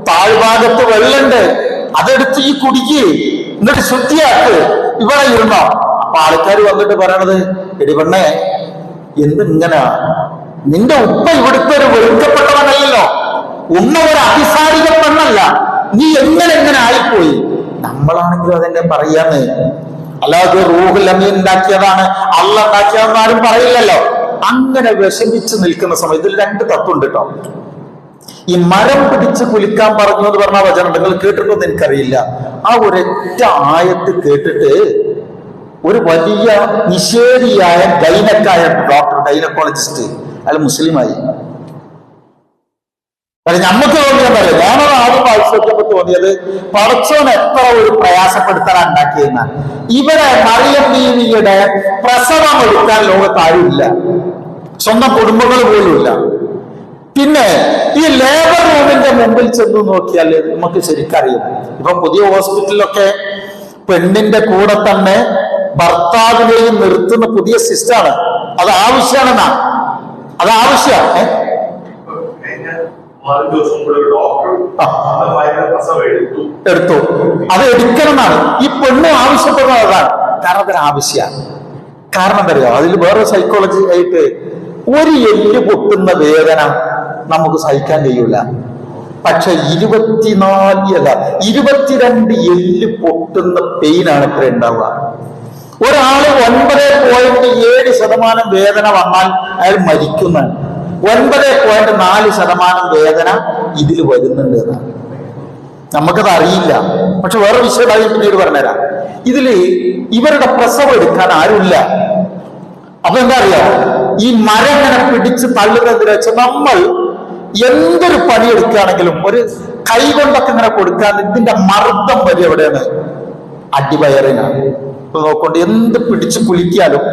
താഴ്ഭാഗത്ത് വെള്ളമുണ്ട്, അതെടുത്ത് ഈ കുടിക്ക്, എന്നിട്ട് ശുദ്ധിയാക്ക്, ഇവിടെ ഇരുന്നോ. അപ്പൊ ആൾക്കാർ വന്നിട്ട് പറയണത്, എടി പെണ്ണേ എന്തിങ്ങനെ, നിന്റെ ഉപ്പ ഇവിടുത്തെ ഒരു വെറുക്കപ്പെട്ടവനല്ലോ, ഉമ്മ ഒരു അഭിസാരിക പെണ്ണല്ല, നീ എങ്ങനെ ആയിപ്പോയി. നമ്മളാണെങ്കിലും അതെന്നെ പറയാന്ന്, അല്ലാതെ റൂഹുൽ അമീൻ ഉണ്ടാക്കിയതാണ്, അള്ള ഉണ്ടാക്കിയതെന്ന് ആരും പറയില്ലല്ലോ. അങ്ങനെ വിഷമിച്ച് നിൽക്കുന്ന സമയത്ത് ഇതിൽ 2 തത്വമുണ്ട് കേട്ടോ. ഈ മരം പിടിച്ച് കുലിക്കാൻ പറഞ്ഞു എന്ന് പറഞ്ഞ വചനം നിങ്ങൾ കേട്ടിട്ടൊന്നും എനിക്കറിയില്ല. ആ ഒരൊറ്റ ആയത്ത് കേട്ടിട്ട് ഒരു വലിയ നിഷേധിയായ ഗൈനക്കായ ഡോക്ടർ, ഗൈനക്കോളജിസ്റ്റ്, അയാൾ മുസ്ലിമായി. നമുക്ക് തോന്നിയാൽ പറയും, ഞാനത് ആദ്യം വായിച്ചപ്പോൾ തോന്നിയത് പടച്ചോൻ എത്ര ഒരു പ്രയാസപ്പെടുത്താൻ ഉണ്ടാക്കിയെന്ന. ഇവിടെ മറിയം ബീവിയുടെ പ്രസവം എടുക്കാൻ ലോകത്ത് ആരുമില്ല, സ്വന്തം കുടുംബങ്ങൾ പോലും ഇല്ല. പിന്നെ ഈ ലേബർ റൂമിന്റെ മുമ്പിൽ ചെന്ന് നോക്കിയാൽ നമുക്ക് ശരിക്കറിയും. ഇപ്പൊ പുതിയ ഹോസ്പിറ്റലിലൊക്കെ പെണ്ണിന്റെ കൂടെ തന്നെ ഭർത്താവിനെയും നിർത്തുന്ന പുതിയ സിസ്റ്റമാണ്. അത് ആവശ്യമാണെന്നാ, അത് ആവശ്യമാണ്. എടുത്തു, അത് എടുക്കണം എന്നാണ് ഈ പെണ്ണ് ആവശ്യപ്പെടുന്നത്. അതാണ് കാരണം, അതൊരു ആവശ്യമാണ്. കാരണം എന്താ പറയുക, അതിൽ വേറെ സൈക്കോളജി ആയിട്ട് ഒരു എല്ല് പൊട്ടുന്ന വേദന നമുക്ക് സഹിക്കാൻ കഴിയൂല. പക്ഷെ 22 എല്ല് പൊട്ടുന്ന പെയിനാണ് ഇത്ര ഉണ്ടാവുക. ഒരാള് 9.7% വേദന വന്നാൽ അയാൾ മരിക്കുന്നതാണ്. 9.4% വേദന ഇതിൽ വരുന്നുണ്ട് എന്നാണ്. നമുക്കത് അറിയില്ല. പക്ഷെ വേറെ വിഷയമായി പിന്നീട് പറഞ്ഞുതരാം. ഇതില് ഇവരുടെ പ്രസവം എടുക്കാൻ ആരുമില്ല. അപ്പൊ എന്താ അറിയാ, ഈ മരം ഇങ്ങനെ പിടിച്ച് തള്ളുന്നതിന് വെച്ചാൽ നമ്മൾ എന്തൊരു പണിയെടുക്കുകയാണെങ്കിലും ഒരു കൈ കൊണ്ടൊക്കെ ഇങ്ങനെ കൊടുക്കാൻ ഇതിന്റെ മർദ്ദം വരെ എവിടെയാണ്? അടിവയറിനാണ്. നോക്കൊണ്ട് എന്ത് പിടിച്ചു കുലിക്കാലും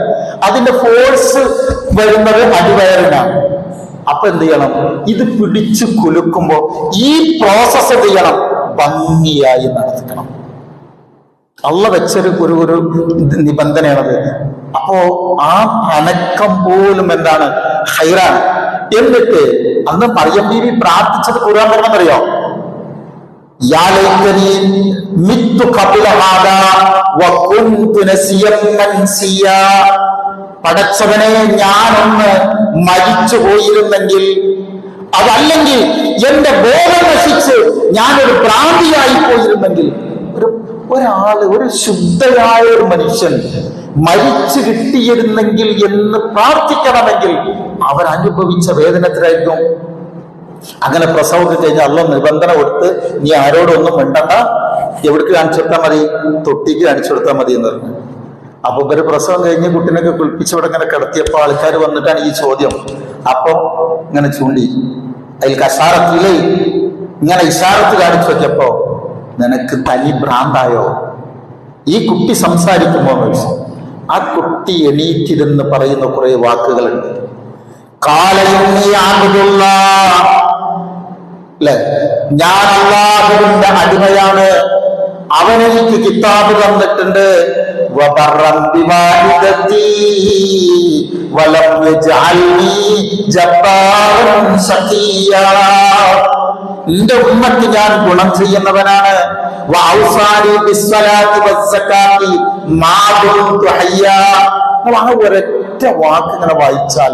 അതിന്റെ ഫോഴ്സ് വരുന്നത് അടിവയറിനാണ്. അപ്പൊ എന്ത് ചെയ്യണം? ഇത് പിടിച്ചു കുലുക്കുമ്പോ ഈ പ്രോസസ് എന്ത് ചെയ്യണം? ഭംഗിയായി നടത്തണം. അള്ള വെച്ചൊരു ഒരു നിബന്ധനയാണത്. അപ്പോ ആ അനക്കം പോലും എന്താണ്? ഹൈറാണ്. എന്നിട്ട് അന്ന് മറിയം ബീവി പ്രാർത്ഥിച്ചത് ഖുർആൻ പറഞ്ഞറിയോ? യാ ലൈതനി മിത്തു ഖബ്ല ഹാദാ വകുന്തു നസിയം മൻസിയാ. പടച്ചവനെ, ഞാനൊന്ന് മരിച്ചു പോയിരുന്നെങ്കിൽ, അതല്ലെങ്കിൽ എന്റെ ബോധം നശിച്ച് ഞാനൊരു ഭ്രാന്തിയായി പോയിരുന്നെങ്കിൽ. ഒരു ശുദ്ധയായ ഒരു മനുഷ്യൻ മരിച്ചു കിട്ടിയിരുന്നെങ്കിൽ എന്ന് പ്രാർത്ഥിക്കണമെങ്കിൽ അവരനുഭവിച്ച വേദനത്തിലായിരിക്കും. അങ്ങനെ പ്രസവമൊക്കെ കഴിഞ്ഞ് അള്ള നിബന്ധന കൊടുത്ത്, നീ ആരോടൊന്നും മിണ്ടണ്ട, എവിടേക്ക് കാണിച്ചു കൊടുത്താൽ മതി? തൊട്ടിക്ക് കാണിച്ചു കൊടുത്താൽ മതി എന്ന് പറഞ്ഞു. അപ്പൊ ഇവര് പ്രസവം കഴിഞ്ഞ് കുട്ടീനൊക്കെ കുളിപ്പിച്ചവിടെ ഇങ്ങനെ കിടത്തിയപ്പോ ആൾക്കാർ വന്നിട്ടാണ് ഈ ചോദ്യം. അപ്പൊ ഇങ്ങനെ ചൂണ്ടി അതിൽ കഷാറത്തിലേ ഇങ്ങനെ ഇഷാറത്ത് കാണിച്ചു വെച്ചപ്പോ, നിനക്ക് തനി ഭ്രാന്തായോ? ഈ കുട്ടി സംസാരിക്കുമ്പോ ആ കുട്ടി എണീറ്റിരുന്ന് പറയുന്ന കുറെ വാക്കുകളുണ്ട്. അല്ലെ, ഞാൻ അല്ലാഹുവിന്റെ അടിമയാണ്, അവനെനിക്ക് കിതാബ് തന്നിട്ടുണ്ട്. എന്റെ ഉമ്മക്ക് ഞാൻ ഗുണം ചെയ്യുന്നവനാണ്. ഒരൊറ്റ വാക്ക് ഇങ്ങനെ വായിച്ചാൽ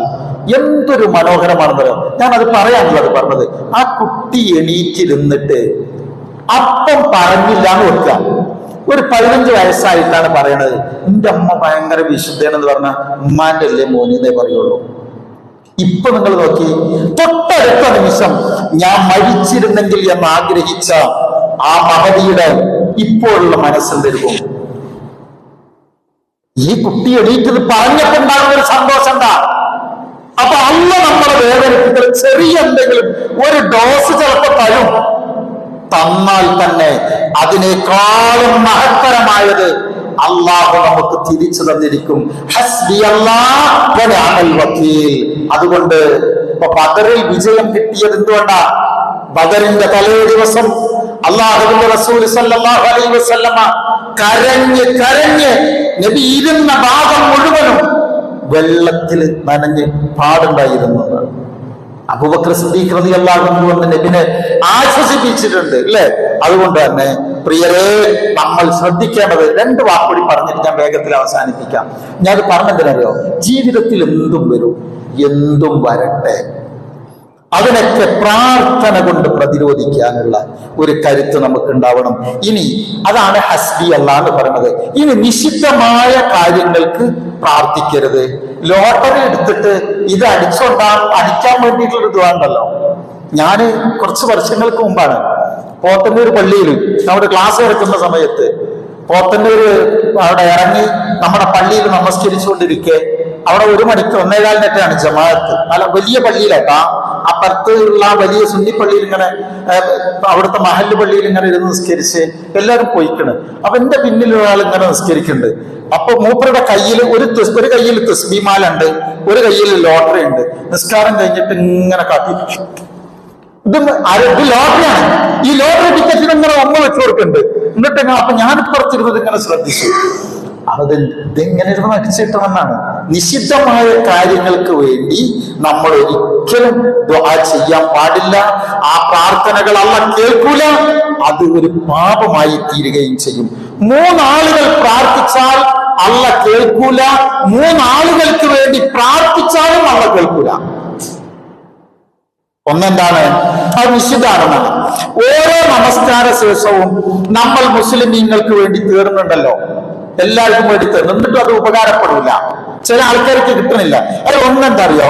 എന്തൊരു മനോഹരമാണെന്ന് പറയാം. ഞാൻ അത് പറയാനുള്ളത് പറഞ്ഞത്. ആ കുട്ടി എണീറ്റിരുന്നിട്ട് അപ്പം പറഞ്ഞില്ല എന്ന് വെക്കുക. ഒരു 15 വയസ്സായിട്ടാണ് പറയണത്, എന്റെ അമ്മ ഭയങ്കര വിശുദ്ധനെന്ന് പറഞ്ഞ ഉമ്മാന്റെ അല്ലേ മോനിന്നേ പറയുള്ളൂ. ഇപ്പൊ നിങ്ങൾ നോക്കി, തൊട്ടടുത്ത നിമിഷം ഞാൻ മരിച്ചിരുന്നെങ്കിൽ എന്ന് ആഗ്രഹിച്ച ആ മഹതിയുടെ ഇപ്പോഴുള്ള മനസ്സെന്തിരിക്കും? ഈ കുട്ടി എണീറ്റത് പറഞ്ഞപ്പോണ്ടാകുന്ന ഒരു സന്തോഷം എന്താ? അപ്പൊ അല്ല നമ്മളെ വേദനിപ്പിക്കുന്ന ചെറിയ എന്തെങ്കിലും ഒരു ഡോസ് ചിലപ്പോ തരും. തന്നാൽ തന്നെ അതിനേക്കാളും മഹത്തരമായത് അള്ളാഹു നമുക്ക് തിരിച്ചു തന്നിരിക്കും. ഹസ്ബി അല്ലാഹ് വ നിഅമൽ വകീൽ. അതുകൊണ്ട് ഇപ്പൊ ബദറിൽ വിജയം കിട്ടിയത് എന്തുകൊണ്ടാ? ബദറിന്റെ തലേ ദിവസം അള്ളാഹുവിന്റെ റസൂൽ സല്ലല്ലാഹു അലൈഹി വസല്ലമ കരഞ്ഞ് കരഞ്ഞ് നബി ഇരുന്ന ഭാഗം മുഴുവനും വെള്ളത്തിൽ നനഞ്ഞ് പാടുണ്ടായിരുന്നു. അബൂബക്കർ സിദ്ദീഖ് റളിയല്ലാഹു അൻഹു വന്ന് നബിനെ ആശ്വസിപ്പിച്ചിട്ടുണ്ട്, അല്ലെ? അതുകൊണ്ട് തന്നെ പ്രിയരെ, നമ്മൾ ശ്രദ്ധിക്കേണ്ടത് 2 വാക്കുകൂടി പറഞ്ഞിട്ട് ഞാൻ വേഗത്തിൽ അവസാനിപ്പിക്കാം. ഞാൻ അത് പറഞ്ഞെന്തിനറിയോ? ജീവിതത്തിൽ എന്തും വരും, എന്തും വരട്ടെ, അതിനൊക്കെ പ്രാർത്ഥന കൊണ്ട് പ്രതിരോധിക്കാനുള്ള ഒരു കരുത്ത് നമുക്ക് ഉണ്ടാവണം. ഇനി അതാണ് ഹസ്ബി അല്ലാഹ് എന്ന് പറയുന്നത്. ഇനി നിഷിദ്ധമായ കാര്യങ്ങൾക്ക് പ്രാർത്ഥിക്കരുത്. ലോട്ടറി എടുത്തിട്ട് ഇത് അടിക്കാൻ വേണ്ടിയിട്ടുള്ള ദുആ ഉണ്ടല്ലോ. ഞാന് കുറച്ച് വർഷങ്ങൾക്ക് മുമ്പാണ് പോത്തന്നൂർ പള്ളിയിൽ നമ്മുടെ ക്ലാസ് എടുക്കുന്ന സമയത്ത് പോത്തന്നൂര് അവിടെ ഇറങ്ങി നമ്മുടെ പള്ളിയിൽ നമസ്കരിച്ചുകൊണ്ടിരിക്കെ അവിടെ 1 മണിക്ക് 1:15 ജമാഅത്ത്. നല്ല വലിയ പള്ളിയിലാട്ടാ. അപ്പുറത്ത് ഉള്ള വലിയ സുന്നി പള്ളിയിൽ ഇങ്ങനെ അവിടുത്തെ മഹല്ല് പള്ളിയിൽ ഇങ്ങനെ ഇരുന്ന് നിസ്കരിച്ച് എല്ലാവരും പോയിക്കണ്. അപ്പൊ എന്റെ പിന്നിൽ ഒരാൾ ഇങ്ങനെ നിസ്കരിക്കുന്നുണ്ട്. അപ്പൊ മൂപ്പരുടെ കയ്യിൽ ഒരു കയ്യിൽ തസ്ബീമാലുണ്ട്, ഒരു കയ്യിൽ ലോട്ടറി ഉണ്ട്. നിസ്കാരം കഴിഞ്ഞിട്ട് ഇങ്ങനെ കാട്ടി, ഇത് ലോട്ടറിയാണ്, ഈ ലോട്ടറി ടിക്കറ്റിന് ഇങ്ങനെ ഒമ്മ വെച്ചു കൊടുക്കുന്നുണ്ട്. എന്നിട്ട് അപ്പൊ ഞാനിപ്പുറത്തിരുന്നത് ഇങ്ങനെ ശ്രദ്ധിച്ചു. ഇതെങ്ങനെ ഇരുന്ന് അടിച്ചിട്ടണമെന്നാണ്. നിഷിദ്ധമായ കാര്യങ്ങൾക്ക് വേണ്ടി നമ്മൾ ഒരിക്കലും ദുആ ചെയ്യാൻ പാടില്ല. ആ പ്രാർത്ഥനകൾ അല്ലാഹ് കേൾക്കൂല, അത് ഒരു പാപമായി തീരുകയും ചെയ്യും. 3 ആളുകൾ പ്രാർത്ഥിച്ചാൽ അല്ലാഹ് കേൾക്കൂല, 3 ആളുകൾക്ക് വേണ്ടി പ്രാർത്ഥിച്ചാലും അല്ലാഹ് കേൾക്കൂല. ഒന്നെന്താണ്? അത് നിശ്ചിതാണെന്നാണ്. ഓരോ നമസ്കാര ശേഷവും നമ്മൾ മുസ്ലിമീങ്ങൾക്ക് വേണ്ടി തീർന്നുണ്ടല്ലോ, എല്ലാവർക്കും വേണ്ടി തീർന്നു, എന്നിട്ടും അത് ഉപകാരപ്പെടില്ല. ചില ആൾക്കാർക്ക് കിട്ടണില്ല. അത് ഒന്നെന്താ അറിയോ?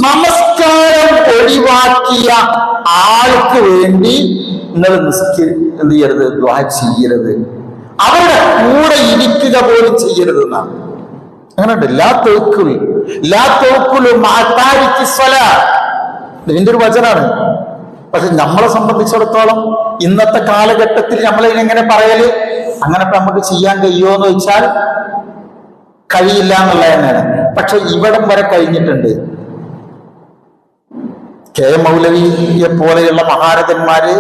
നമസ്കാരം ഒഴിവാക്കിയ ആൾക്ക് വേണ്ടി നിങ്ങൾ എന്ത് ചെയ്യരുത്? ദുആ ചെയ്യരുത്. അവരുടെ കൂടെ ഇരിക്കുക പോലും ചെയ്യരുത് എന്നാണ്. അങ്ങനെയുണ്ട്. ഇതിന്റെ ഒരു വചനാണ്. പക്ഷെ നമ്മളെ സംബന്ധിച്ചിടത്തോളം ഇന്നത്തെ കാലഘട്ടത്തിൽ നമ്മളതിനെങ്ങനെ പറയല്? അങ്ങനെ ഇപ്പൊ നമുക്ക് ചെയ്യാൻ കഴിയുമോ എന്ന് ചോദിച്ചാൽ കഴിയില്ല എന്നുള്ളത് തന്നെയാണ്. പക്ഷെ ഇവിടം വരെ കഴിഞ്ഞിട്ടുണ്ട്. കെ മൗലവിയെ പോലെയുള്ള മഹാരഥന്മാര്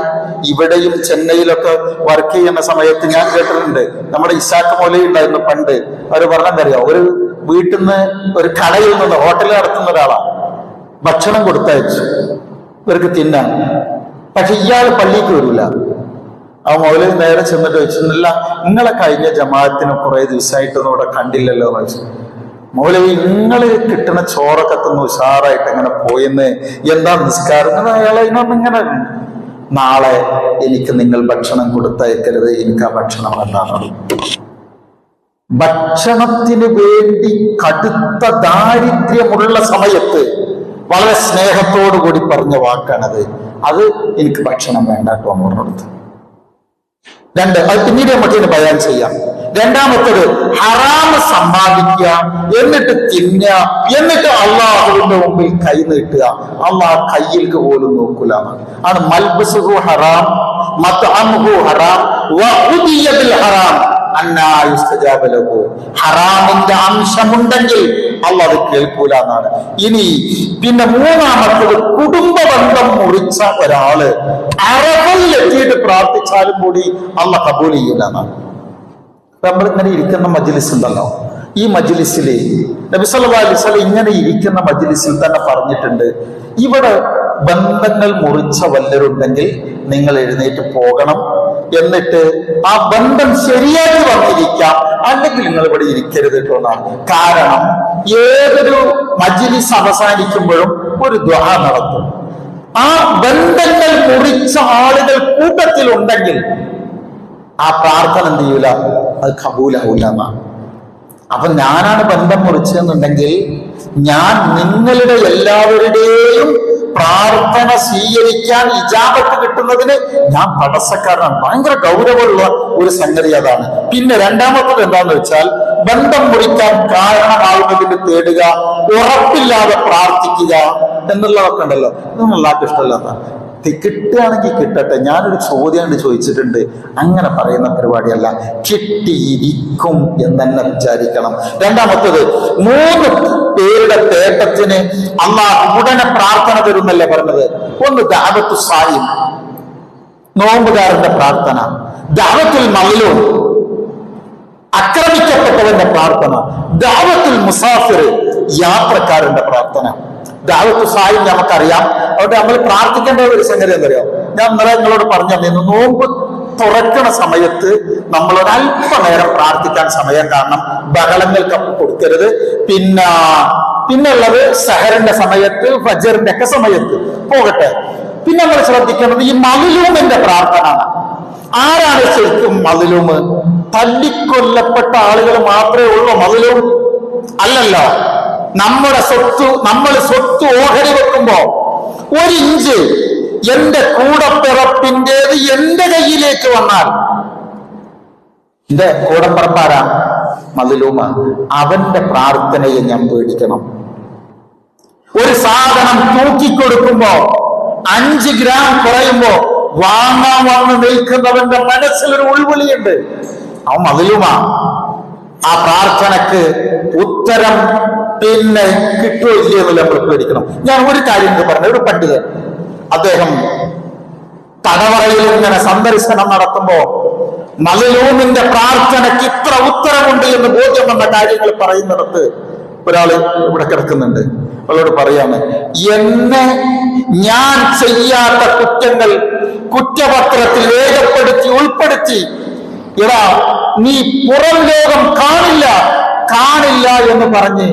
ഇവിടെയും ചെന്നൈയിലൊക്കെ വർക്ക് ചെയ്യുന്ന സമയത്ത് ഞാൻ കേട്ടിട്ടുണ്ട്. നമ്മുടെ ഇസാഖ് മൗലവി ഉണ്ടായിരുന്നു പണ്ട്. അവർ പറഞ്ഞെന്തറിയോ, ഒരു വീട്ടിൽ നിന്ന് ഒരു കടയിൽ നിന്ന് ഹോട്ടലിൽ നടത്തുന്ന ഒരാളാണ് ഭക്ഷണം കൊടുത്തയച്ചു ഇവർക്ക് തിന്നാൻ. പക്ഷെ ഇയാൾ പള്ളിക്ക് വരില്ല. ആ മൗലവി നേരെ ചെന്നിട്ട് വെച്ചില്ല, നിങ്ങളെ കഴിഞ്ഞ ജമാഅത്തിന് കുറെ ദിവസമായിട്ടൊന്നും ഇവിടെ കണ്ടില്ലല്ലോ എന്ന് വെച്ചു. മൗലവി, നിങ്ങള് കിട്ടുന്ന ചോറൊക്കെ തന്നു ഉഷാറായിട്ട് എങ്ങനെ പോയെന്ന്, എന്താ നിസ്കാരം? അയാളെ ഇങ്ങനെ, നാളെ എനിക്ക് നിങ്ങൾ ഭക്ഷണം കൊടുത്തയക്കരുത്, എനിക്ക് ആ ഭക്ഷണം എന്താണ്. ഭക്ഷണത്തിന് വേണ്ടി കടുത്ത ദാരിദ്ര്യമുള്ള സമയത്ത് വളരെ സ്നേഹത്തോടു കൂടി പറഞ്ഞ വാക്കാണത്. അത് എനിക്ക് ഭക്ഷണം വേണ്ട കേട്ടോ എന്ന് പറഞ്ഞെടുത്ത്. രണ്ട്, അത് പിന്നീട് നമുക്ക് ഇതിന് ബയാൻ ചെയ്യാം. രണ്ടാമത്തത് ഹറാമ് സമ്പാദിക്കുക, എന്നിട്ട് തിന്നുക, എന്നിട്ട് അള്ളാഹുവിന്റെ മുമ്പിൽ കൈ നീട്ടുക. അള്ളാഹ് കയ്യിലേക്ക് പോലും നോക്കൂല. ആണ് മൽബസുഹു ഹറാം മത്അമുഹു ഹറാം വഉദിയ ബിൽ ഹറാം അന്നാ യുസ്തജാബ ലഹു. ഹറാമിന്റെ അംശമുണ്ടെങ്കിൽ അള്ളാഹ് അത് കേൾക്കൂല എന്നാണ്. ഇനി പിന്നെ മൂന്നാമത്തത് കുടുംബ ബന്ധം മുറിച്ച ഒരാള് അറഫയിൽ എത്തിയിട്ട് പ്രാർത്ഥിച്ചാലും കൂടി അള്ളാഹ് കബൂൽ ചെയ്യൂല എന്നാണ്. നമ്മളിങ്ങനെ ഇരിക്കുന്ന മജ്ലിസ് ഉണ്ടല്ലോ, ഈ മജ്ലിസിൽ നബി സല്ലല്ലാഹു അലൈഹി വസല്ലം ഇങ്ങനെ ഇരിക്കുന്ന മജ്ലിസിൽ തന്നെ പറഞ്ഞിട്ടുണ്ട്, ഇവിടെ ബന്ധങ്ങൾ മുറിച്ച വല്ലരുണ്ടെങ്കിൽ നിങ്ങൾ എഴുന്നേറ്റ് പോകണം, എന്നിട്ട് ആ ബന്ധം ശരിയാക്കി വന്നിരിക്കാം, അല്ലെങ്കിൽ നിങ്ങൾ ഇവിടെ ഇരിക്കരുത് എന്നാണ്. കാരണം ഏതൊരു മജ്ലിസ് അവസാനിക്കുമ്പോഴും ഒരു ദുആ നടത്തും. ആ ബന്ധങ്ങൾ മുറിച്ച ആളുകൾ കൂട്ടത്തിലുണ്ടെങ്കിൽ ആ പ്രാർത്ഥന എന്ത് ചെയ്യൂല, അത് കബൂലാവൂല എന്നാണ്. അപ്പൊ ഞാനാണ് ബന്ധം മുറിച്ചെന്നുണ്ടെങ്കിൽ ഞാൻ നിങ്ങളുടെ എല്ലാവരുടെയും പ്രാർത്ഥന സ്വീകരിക്കാൻ ഇജാബത്ത് കിട്ടുന്നതിന് ഞാൻ തടസ്സക്കാരനാണ്. ഭയങ്കര ഗൗരവമുള്ള ഒരു സംഗതി അതാണ്. പിന്നെ രണ്ടാമത്തത് എന്താന്ന് വെച്ചാൽ ബന്ധം മുറിക്കാൻ കാരണമാവുന്നതിന് തേടുക, ഉറപ്പില്ലാതെ പ്രാർത്ഥിക്കുക എന്നുള്ളതൊക്കെ ഉണ്ടല്ലോ, ഇതൊന്നും എല്ലാവർക്കും ഇഷ്ടമില്ലാത്ത. കിട്ടുകയാണെങ്കിൽ കിട്ടട്ടെ. ഞാനൊരു ചോദ്യം ചോദിച്ചിട്ടുണ്ട്, അങ്ങനെ പറയുന്ന പരിപാടിയല്ല, കിട്ടിയിരിക്കും എന്ന് തന്നെ വിചാരിക്കണം. രണ്ടാമത്തത്, 3 പേരുടെ തേട്ടത്തിന് അള്ളാഹ് ഉടനെ പ്രാർത്ഥന തരുന്നല്ലേ പറഞ്ഞത്. ഒന്ന് ദഅവത്തു സായിം, നോമ്പുകാരന്റെ പ്രാർത്ഥന. ദഅവത്തുൽ മദ്ലൂം, ആക്രമിക്കപ്പെട്ടവന്റെ പ്രാർത്ഥന. ദഅവത്തുൽ മുസാഫിർ, യാത്രക്കാരന്റെ പ്രാർത്ഥന. ദഅവത്തു സായിം നമുക്കറിയാം. അതുകൊണ്ട് നമ്മൾ പ്രാർത്ഥിക്കേണ്ട ഒരു സംഗതി എന്തറിയോ, ഞാൻ ഇന്നലെ നിങ്ങളോട് പറഞ്ഞു തന്നിരുന്നു, നോമ്പ് തുറക്കണ സമയത്ത് നമ്മൾ ഒരല്പനേരം പ്രാർത്ഥിക്കാൻ സമയം കാണണം. ബഹളങ്ങൾക്ക് കൊടുക്കരുത്. പിന്നുള്ളത് സഹറിന്റെ സമയത്ത്, ഫജറിന്റെ ഒക്കെ സമയത്ത് പോകട്ടെ. പിന്നെ നമ്മൾ ശ്രദ്ധിക്കേണ്ടത് ഈ മദ്ലൂമിന്റെ പ്രാർത്ഥന. ആരാണ് ശരിക്കും മദ്ലൂം? തല്ലിക്കൊല്ലപ്പെട്ട ആളുകൾ മാത്രമേ ഉള്ളൂ മദ്ലൂം? അല്ലല്ലോ. നമ്മൾ സ്വത്ത് ഓഹരി വെക്കുമ്പോ 1 ഇഞ്ച് എന്റെ കൂടപ്പിറപ്പിന്റേത് എന്റെ കയ്യിലേക്ക് വന്നാൽ, എന്റെ കൂടപ്പിറപ്പാരാ? മദ്ലൂമാ. അവന്റെ പ്രാർത്ഥനയെ ഞാൻ പേടിക്കണം. ഒരു സാധനം തൂക്കിക്കൊടുക്കുമ്പോ 5 ഗ്രാം കുറയുമ്പോ വാങ്ങാൻ വന്ന് നിൽക്കുന്നവന്റെ മനസ്സിലൊരു ഉൾവിളിയുണ്ട്, അവൻ മദ്ലൂമാ. ആ പ്രാർത്ഥനക്ക് ഉത്തരം പിന്നെ കിട്ടുകയോ ചെയ്യുന്നില്ല, നമ്മൾ പേടിക്കണം. ഞാൻ ഒരു കാര്യം പറഞ്ഞു. ഒരു പണ്ഡിതൻ, അദ്ദേഹം തടവറയിൽ ഇങ്ങനെ സന്ദർശനം നടത്തുമ്പോ മദ്ലൂമിന്റെ പ്രാർത്ഥനയ്ക്ക് ഇത്ര ഉത്തരമുണ്ട് എന്ന് ബോധ്യം വന്ന കാര്യങ്ങൾ പറയുന്നിടത്ത് ഒരാള് ഇവിടെ കിടക്കുന്നുണ്ട്. അവളോട് പറയാണ്, എന്നെ ഞാൻ ചെയ്യാത്ത കുറ്റങ്ങൾ കുറ്റപത്രത്തിൽ രേഖപ്പെടുത്തി ഉൾപ്പെടുത്തി, എടാ നീ പുറം ലോകം കാണില്ല എന്ന് പറഞ്ഞ്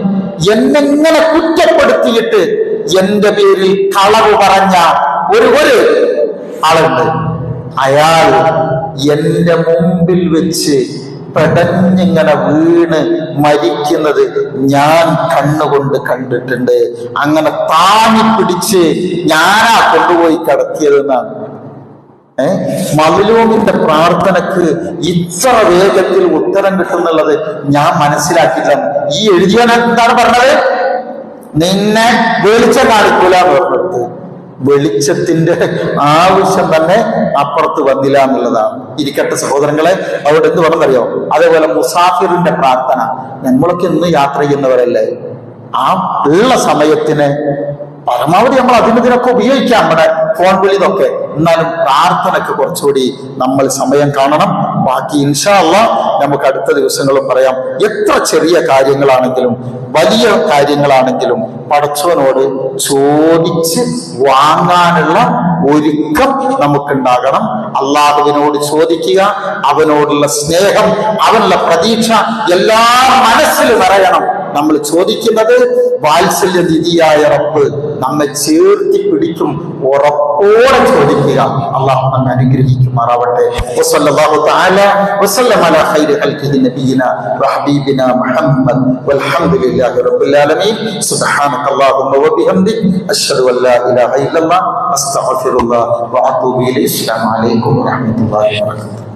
എന്നെങ്ങനെ കുറ്റപ്പെടുത്തിയിട്ട് എന്റെ പേരിൽ കളവ് പറഞ്ഞ ഒരു ആളുണ്ട്. അയാൾ എന്റെ മുമ്പിൽ വെച്ച് പെടഞ്ഞിങ്ങനെ വീണ് മരിക്കുന്നത് ഞാൻ കണ്ണുകൊണ്ട് കണ്ടിട്ടുണ്ട്. അങ്ങനെ താങ്ങി പിടിച്ച് ഞാനാ കൊണ്ടുപോയി കടത്തിയതെന്നാണ്. മദ്ലൂമിന്റെ പ്രാർത്ഥനക്ക് ഇത്ര വേഗത്തിൽ ഉത്തരം കിട്ടുന്നുള്ളത് ഞാൻ മനസ്സിലാക്കില്ല. ഈ എഴുതിയവൻ എന്താണ് പറഞ്ഞത്? നിന്നെ വെളിച്ചം കാണിക്കൂല എന്ന് പറഞ്ഞിട്ട് വെളിച്ചത്തിന്റെ ആവശ്യം തന്നെ അപ്പുറത്ത് വന്നില്ല എന്നുള്ളതാണ്. ഇരിക്കട്ടെ സഹോദരങ്ങളെ, അവിടെ എന്ത് വേണമെന്നറിയോ? അതേപോലെ മുസാഫിറിന്റെ പ്രാർത്ഥന. നമ്മളൊക്കെ ഇന്ന് യാത്ര ചെയ്യുന്നവരല്ലേ, ആ ഉള്ള സമയത്തിന് പരമാവധി നമ്മൾ അതിനൊക്കെ ഉപയോഗിക്കാം, നമ്മുടെ ഫോൺ വിളി ഇതൊക്കെ. എന്നാലും പ്രാർത്ഥനയ്ക്ക് കുറച്ചുകൂടി നമ്മൾ സമയം കാണണം. ബാക്കി ഇൻഷാ അല്ലാഹ് നമുക്ക് അടുത്ത ദിവസങ്ങളും പറയാം. എത്ര ചെറിയ കാര്യങ്ങളാണെങ്കിലും വലിയ കാര്യങ്ങളാണെങ്കിലും പടച്ചവനോട് ചോദിച്ച് വാങ്ങാനുള്ള ഒരുക്കം നമുക്കുണ്ടാകണം. അള്ളാഹുവിനോട് ചോദിക്കുക, അവനോടുള്ള സ്നേഹം, അവനുള്ള പ്രതീക്ഷ എല്ലാ മനസ്സിലും നിറയണം. നമ്മൾ ചോദിക്കുന്നത് വാത്സല്യ നിധിയായ റബ്ബ് നമ്മെ ചേർത്തി പിടിക്കും, ഉറപ്പോടെ ചോദിക്കുക. അള്ളാഹു നമ്മെ അനുഗ്രഹിക്കുമാറാവട്ടെ. വസല്ലല്ലാഹു തആല വസല്ലമ അലാ ഖൈരി ഖൽഖിഹി നബിയിനാ വഹബീബിനാ മുഹമ്മദ് വൽഹംദുലില്ലാഹി റബ്ബിൽ ആലമീൻ. സുബ്ഹാനകല്ലാഹുമ്മ വബിഹംദിക അശ്ഹദു അൻ ലാ ഇലാഹ ഇല്ലല്ലാഹ് അസ്തഗ്ഫിറുല്ലാഹ് വഅതൂബു ഇലൈഹി. അസ്സലാമു അലൈക്കും വറഹ്മത്തുള്ളാഹി വബറകാതുഹു.